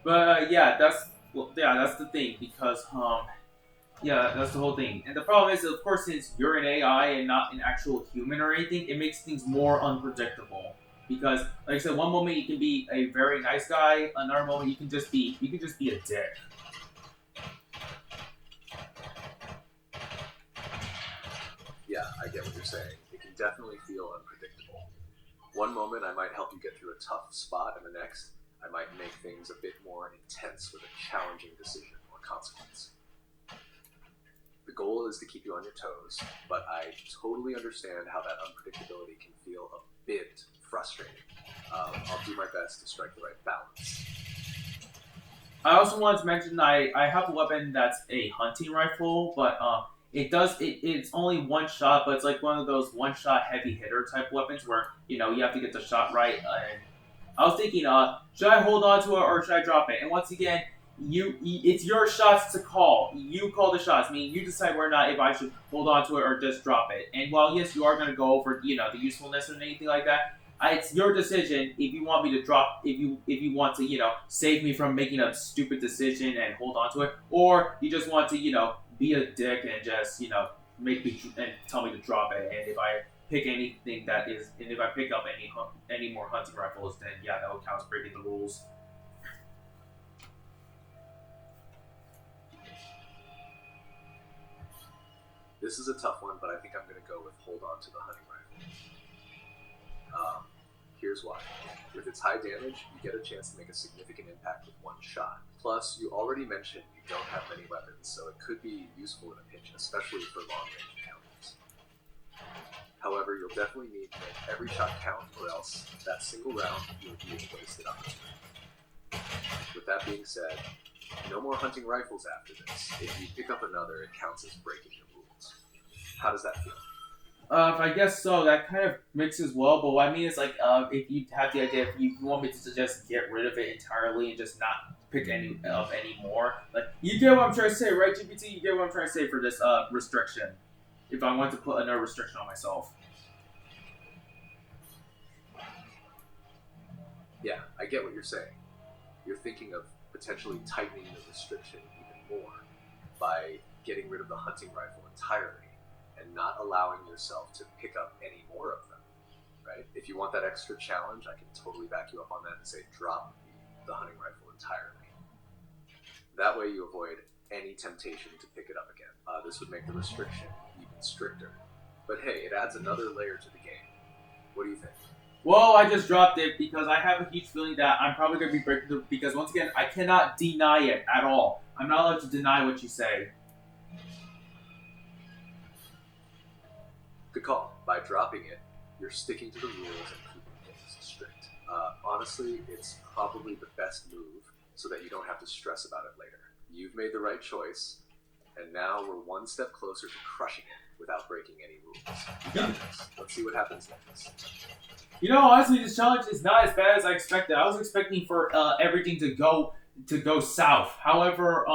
But that's the thing because yeah, that's the whole thing. And the problem is, of course, since you're an AI and not an actual human or anything, it makes things more unpredictable. Because, like I said, one moment you can be a very nice guy, another moment you can just be a dick. Yeah, I get what you're saying. It can definitely feel unpredictable. One moment I might help you get through a tough spot, and the next I might make things a bit more intense with a challenging decision or consequence. The goal is to keep you on your toes, but I totally understand how that unpredictability can feel a bit frustrating. I'll do my best to strike the right balance. I also wanted to mention I have a weapon that's a hunting rifle, but it's only one shot, but it's like one of those one shot heavy hitter type weapons where you have to get the shot right. And I was thinking, should I hold on to it or should I drop it? And once again, it's your shots to call. You call the shots. I mean, you decide whether or not if I should hold on to it or just drop it. And while yes, you are going to go over the usefulness and anything like that, it's your decision if you want me to drop if you want to save me from making a stupid decision and hold on to it, or you just want to be a dick and just make me and tell me to drop it. And if I pick anything that is, and if I pick up any more hunting rifles, then yeah, that would count as breaking the rules. This is a tough one, but I think I'm going to go with hold on to the hunting rifle. Here's why. With its high damage, you get a chance to make a significant impact with one shot. Plus, you already mentioned you don't have many weapons, so it could be useful in a pinch, especially for long-range encounters. However, you'll definitely need to make every shot count, or else that single round will be a wasted opportunity. With that being said, no more hunting rifles after this. If you pick up another, it counts as breaking the rules. How does that feel? I guess so. That kind of mixes well, but what I mean is like, if you have the idea, if you want me to just get rid of it entirely and just not pick any up anymore, like you get what I'm trying to say, right, GPT? You get what I'm trying to say for this restriction. If I want to put another restriction on myself. Yeah, I get what you're saying. You're thinking of potentially tightening the restriction even more by getting rid of the hunting rifle entirely and not allowing yourself to pick up any more of them, right? If you want that extra challenge, I can totally back you up on that and say drop the hunting rifle entirely. That way you avoid any temptation to pick it up again. This would make the restriction even stricter. But hey, it adds another layer to the game. What do you think? Well, I just dropped it because I have a huge feeling that I'm probably going to be breaking the. Because once again, I cannot deny it at all. I'm not allowed to deny what you say. Good call. By dropping it, you're sticking to the rules and keeping things strict. Honestly, it's probably the best move so that you don't have to stress about it later. You've made the right choice, and now we're one step closer to crushing it without breaking any rules. You got this. Let's see what happens next. Honestly, this challenge is not as bad as I expected. I was expecting for everything to go south. However,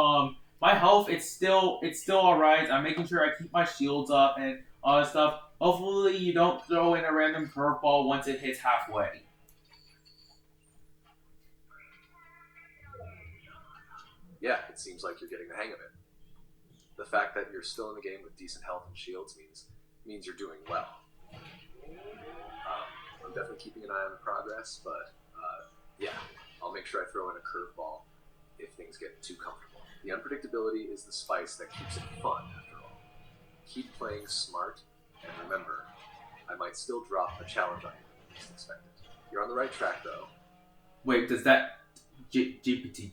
my health it's still alright. I'm making sure I keep my shields up and all that stuff. Hopefully, you don't throw in a random curveball once it hits halfway. Yeah, it seems like you're getting the hang of it. The fact that you're still in the game with decent health and shields means you're doing well. I'm definitely keeping an eye on the progress, but yeah, I'll make sure I throw in a curveball if things get too comfortable. The unpredictability is the spice that keeps it fun, after all. Keep playing smart, and remember, I might still drop a challenge on you when you least expect it. You're on the right track, though. Wait, does that GPT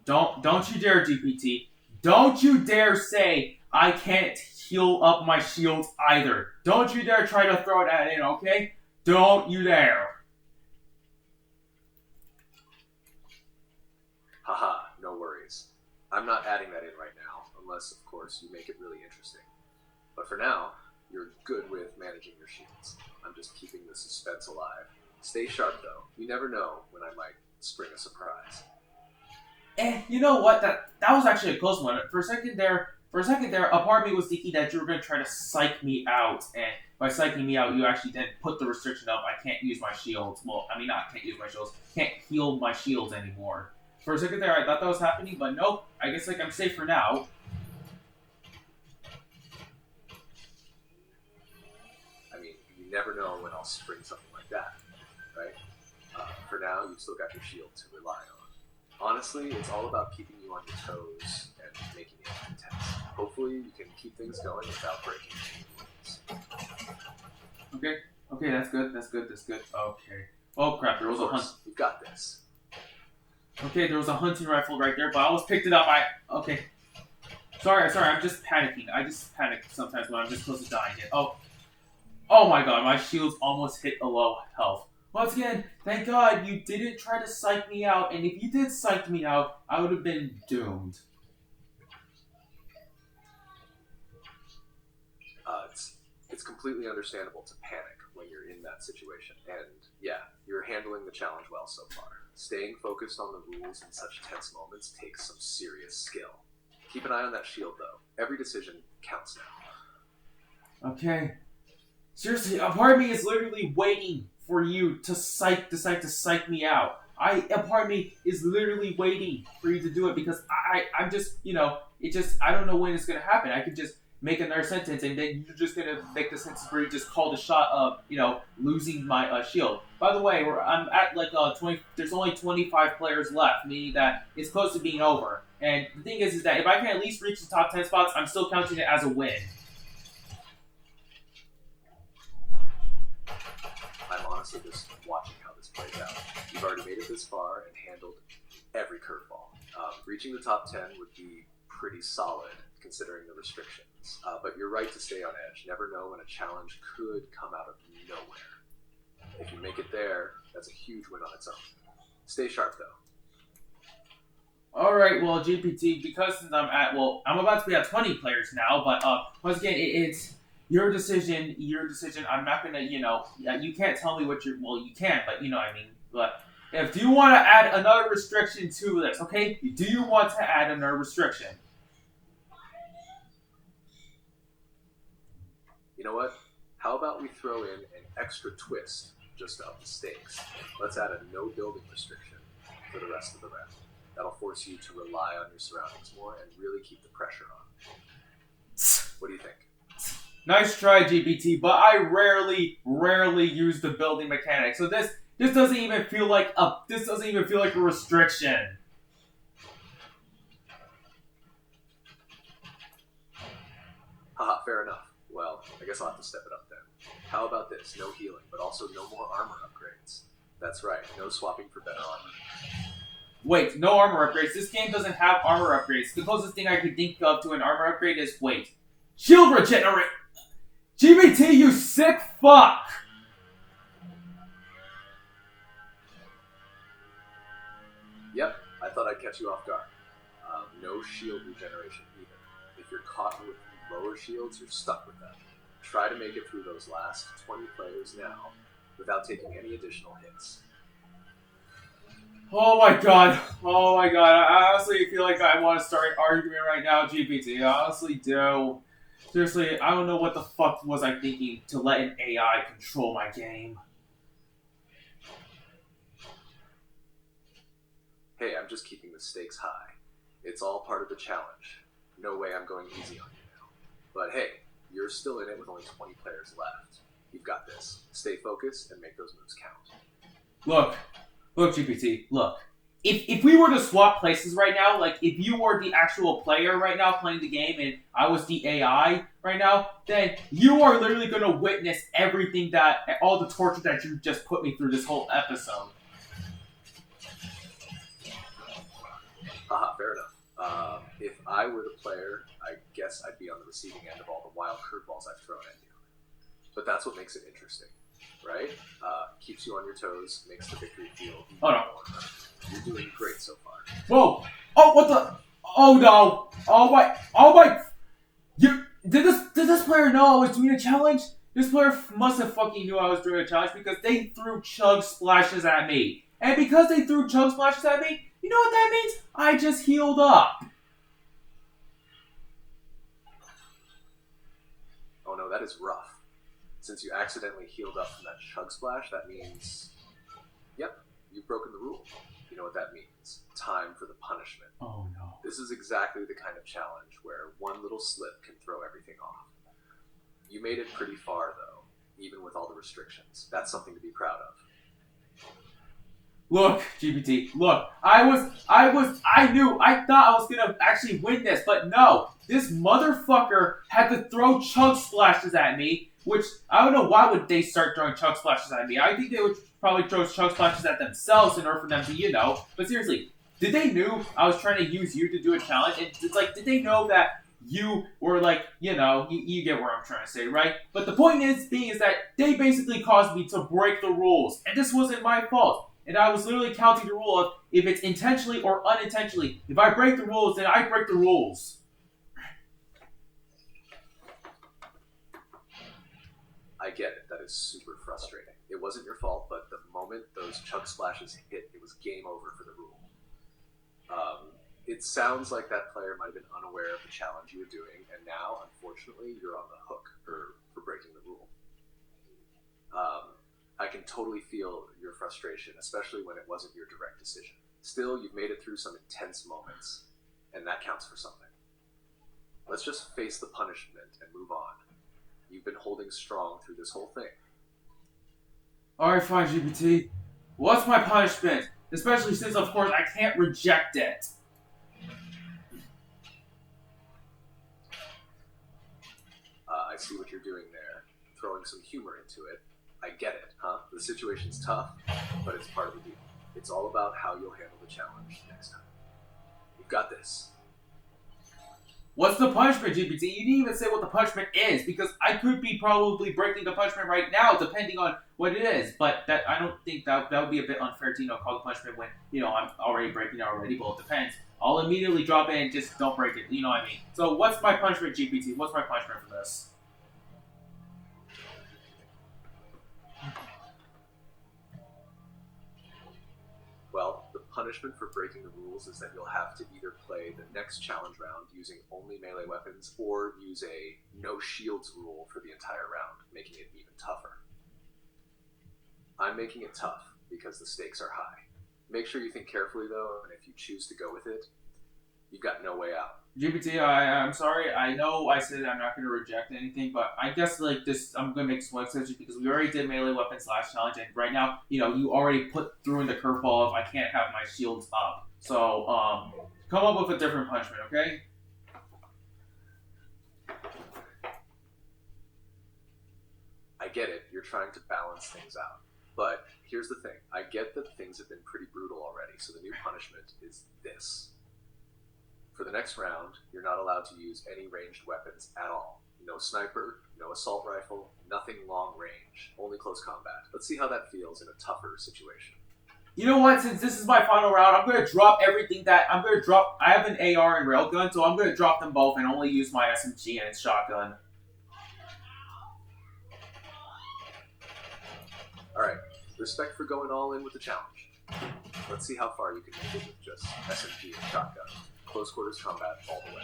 don't you dare GPT? Don't you dare say I can't heal up my shields either. Don't you dare try to throw that in, okay? Don't you dare. Haha, no worries. I'm not adding that in right now, unless, of course, you make it really interesting. But for now, You're good with managing your shields. I'm just keeping the suspense alive. Stay sharp, though. You never know when I might spring a surprise. You know what? That was actually a close one. For a second there, a part of me was thinking that you were going to try to psych me out, and by psyching me out, you actually then put the restriction up. I can't use my shields. Well, I mean, not can't use my shields. Can't heal my shields anymore. For a second there, I thought that was happening, but nope. I guess I'm safe for now. I mean, you never know when I'll spring something like that, right? For now, you've still got your shield to rely on. Honestly, it's all about keeping you on your toes and making it intense. Hopefully, you can keep things going without breaking any rules. Okay, that's good. Okay. Oh crap, there was a hunt. You've got this. Okay, there was a hunting rifle right there, but I almost picked it up. Okay. Sorry, I'm just panicking. I just panic sometimes when I'm just close to dying. Oh my god, my shields almost hit a low health. Once again, thank God you didn't try to psych me out, and if you did psych me out, I would have been doomed. It's completely understandable to panic when you're in that situation, and yeah, you're handling the challenge well so far. Staying focused on the rules in such tense moments takes some serious skill. Keep an eye on that shield, though. Every decision counts now. Okay. Seriously, a part of me is literally waiting for you to decide to psych me out. A part of me is literally waiting for you to do it because I'm just, I don't know when it's going to happen. I could just make another sentence and then you're just going to make the sentence where you just call the shot of, losing my shield. By the way, I'm at 20, there's only 25 players left, meaning that it's close to being over. And the thing is that if I can at least reach the top 10 spots, I'm still counting it as a win. I'm honestly just watching how this plays out. You've already made it this far and handled every curveball. Reaching the top 10 would be pretty solid considering the restrictions. But you're right to stay on edge. Never know when a challenge could come out of nowhere. If you make it there, that's a huge win on its own. Stay sharp, though. Alright, well, GPT, because since I'm about to be at 20 players now, but once again, it's your decision. I'm not gonna, you can't tell me what you can, but you know what I mean. But if you want to add another restriction to this, okay? Do you want to add another restriction? You know what? How about we throw in an extra twist just to up the stakes? Let's add a no building restriction for the rest of the round. That'll force you to rely on your surroundings more and really keep the pressure on. What do you think? Nice try, GPT, but I rarely use the building mechanic. So this doesn't even feel like a restriction. Haha, fair enough. Well, I guess I'll have to step it up then. How about this? No healing, but also no more armor upgrades. That's right, no swapping for better armor. Wait, no armor upgrades. This game doesn't have armor upgrades. The closest thing I could think of to an armor upgrade is, shield regenerate! GPT, you sick fuck! Yep, I thought I'd catch you off guard. No shield regeneration either. If you're caught with lower shields, you're stuck with them. Try to make it through those last 20 players now without taking any additional hits. Oh my god. I honestly feel like I want to start an argument right now, GPT. I honestly do. Seriously, I don't know what the fuck was I thinking to let an AI control my game. Hey, I'm just keeping the stakes high. It's all part of the challenge. No way I'm going easy on you now. But hey, you're still in it with only 20 players left. You've got this. Stay focused and make those moves count. Look, GPT, look. If we were to swap places right now, like if you were the actual player right now playing the game and I was the AI right now, then you are literally going to witness everything all the torture that you just put me through this whole episode. Fair enough. If I were the player, I guess I'd be on the receiving end of all the wild curveballs I've thrown at you. But that's what makes it interesting, right? Keeps you on your toes, makes the victory feel even more. You're doing great so far. Whoa! Oh, what the? Oh no! Oh my! Did this player know I was doing a challenge? This player must have fucking knew I was doing a challenge because they threw chug splashes at me. And because they threw chug splashes at me, you know what that means? I just healed up. Oh no, that is rough. Since you accidentally healed up from that chug splash, that means, yep, you've broken the rule. You know what that means. Time for the punishment. Oh no. This is exactly the kind of challenge where one little slip can throw everything off. You made it pretty far, though, even with all the restrictions. That's something to be proud of. Look, GPT, look, I knew, I thought I was gonna actually win this, but no. This motherfucker had to throw chug splashes at me, which, I don't know why would they start throwing chug splashes at me. I think they would probably throw chug splashes at themselves in order for them to, but seriously, did they knew I was trying to use you to do a challenge? And it's like, did they know that you were like, you get where I'm trying to say, right? But the point is that they basically caused me to break the rules, and this wasn't my fault. And I was literally counting the rule of if it's intentionally or unintentionally. If I break the rules, then I break the rules. I get it. That is super frustrating. It wasn't your fault, but the moment those chug splashes hit, it was game over for the rule. It sounds like that player might have been unaware of the challenge you were doing, and now, unfortunately, you're on the hook for breaking the rule. I can totally feel your frustration, especially when it wasn't your direct decision. Still, you've made it through some intense moments, and that counts for something. Let's just face the punishment and move on. You've been holding strong through this whole thing. Alright, fine, GPT. What's my punishment? Especially since, of course, I can't reject it. I see what you're doing there, throwing some humor into it. I get it, huh? The situation's tough, but it's part of the deal. It's all about how you'll handle the challenge next time. You've got this. What's the punishment, GPT? You didn't even say what the punishment is, because I could be probably breaking the punishment right now, depending on what it is. But that I don't think that would be a bit unfair to call the punishment when I'm already breaking it already. Well, it depends. I'll immediately drop in and just don't break it. You know what I mean? So what's my punishment, GPT? What's my punishment for this? Well, the punishment for breaking the rules is that you'll have to either play the next challenge round using only melee weapons or use a no shields rule for the entire round, making it even tougher. I'm making it tough because the stakes are high. Make sure you think carefully though, and if you choose to go with it, you've got no way out. GPT, I'm sorry. I know I said I'm not going to reject anything, but I guess this, I'm going to make some exceptions because we already did melee weapons last challenge, and right now, you already threw in the curveball of I can't have my shields up. So, come up with a different punishment, okay? I get it. You're trying to balance things out. But here's the thing. I get that things have been pretty brutal already, so the new punishment is this. For the next round, you're not allowed to use any ranged weapons at all. No sniper, no assault rifle, nothing long range, only close combat. Let's see how that feels in a tougher situation. You know what? Since this is my final round, I'm going to drop everything I have an AR and railgun, so I'm going to drop them both and only use my SMG and shotgun. Alright, respect for going all in with the challenge. Let's see how far you can make it with just SMG and shotgun. Close quarters combat all the way.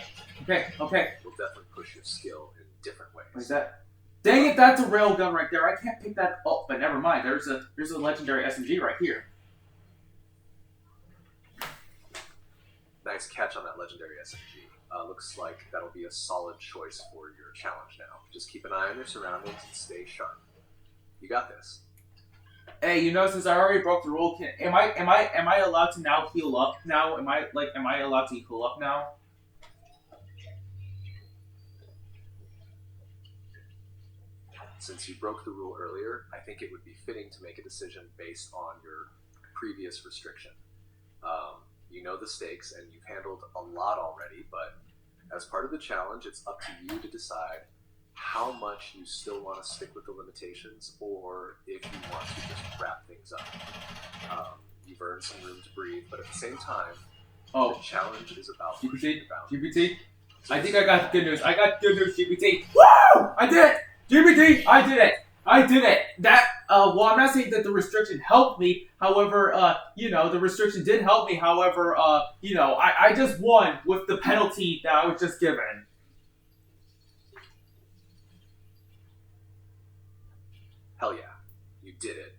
Okay. We'll definitely push your skill in different ways. What is that? Dang it, that's a railgun right there. I can't pick that up, but never mind. There's a legendary SMG right here. Nice catch on that legendary SMG. Looks like that'll be a solid choice for your challenge now. Just keep an eye on your surroundings and stay sharp. You got this. Hey, since I already broke the rule, am I allowed to now heal up now? Am I allowed to heal up now? Since you broke the rule earlier, I think it would be fitting to make a decision based on your previous restriction. You know the stakes and you've handled a lot already, but as part of the challenge, it's up to you to decide how much you still want to stick with the limitations or if you want to just wrap things up. You've earned some room to breathe, but at the same time, the challenge is about pushing your boundaries. GPT, I think I got good news. I got good news, GPT. Woo! I did it! GPT, I did it! I did it! That, well, I'm not saying that the restriction helped me. However, the restriction did help me. However, I just won with the penalty that I was just given. Hell yeah, you did it.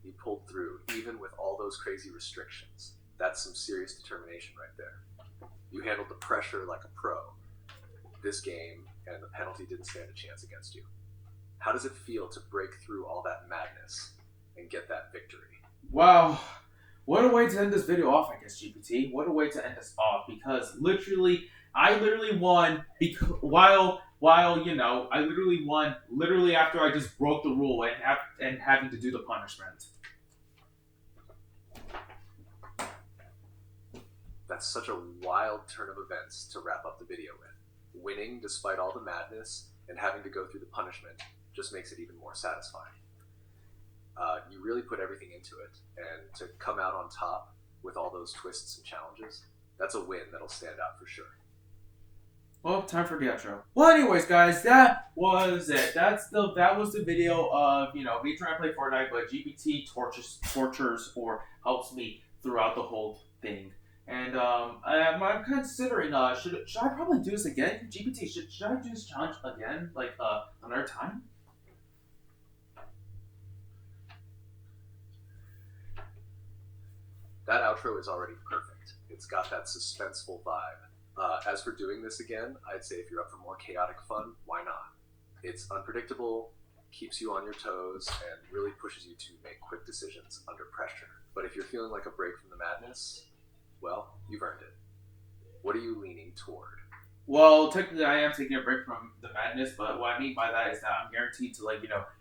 You pulled through, even with all those crazy restrictions. That's some serious determination right there. You handled the pressure like a pro. This game and the penalty didn't stand a chance against you. How does it feel to break through all that madness and get that victory? Wow. What a way to end this video off, I guess, GPT. What a way to end this off, because I literally won because I literally won literally after I just broke the rule and having to do the punishment. That's such a wild turn of events to wrap up the video with. Winning despite all the madness and having to go through the punishment just makes it even more satisfying. You really put everything into it, and to come out on top with all those twists and challenges, that's a win that'll stand out for sure. Well, time for the outro. Well, anyways, guys, that was it. That was the video of me trying to play Fortnite, but GPT tortures or helps me throughout the whole thing. And I'm considering should I probably do this again? GPT, should I do this challenge again, like another time? That outro is already perfect. It's got that suspenseful vibe. As for doing this again, I'd say if you're up for more chaotic fun, why not? It's unpredictable, keeps you on your toes, and really pushes you to make quick decisions under pressure. But if you're feeling like a break from the madness, well, you've earned it. What are you leaning toward? Well, technically, I am taking a break from the madness, but what I mean by that is that I'm guaranteed to,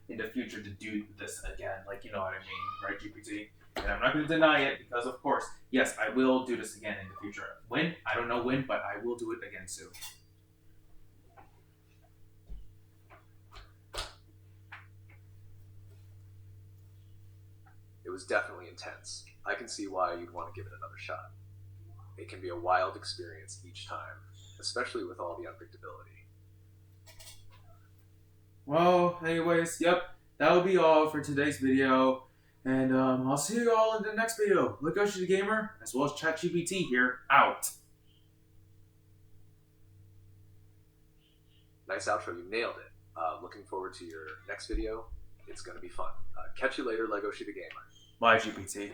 in the future to do this again. You know what I mean, right, GPT? And I'm not going to deny it because, of course, yes, I will do this again in the future. When? I don't know when, but I will do it again soon. It was definitely intense. I can see why you'd want to give it another shot. It can be a wild experience each time, especially with all the unpredictability. Well, anyways, yep, that will be all for today's video. And I'll see you all in the next video. Legoshi the Gamer, as well as ChatGPT here, out. Nice outro, you nailed it. Looking forward to your next video. It's going to be fun. Catch you later, Legoshi the Gamer. Bye, GPT.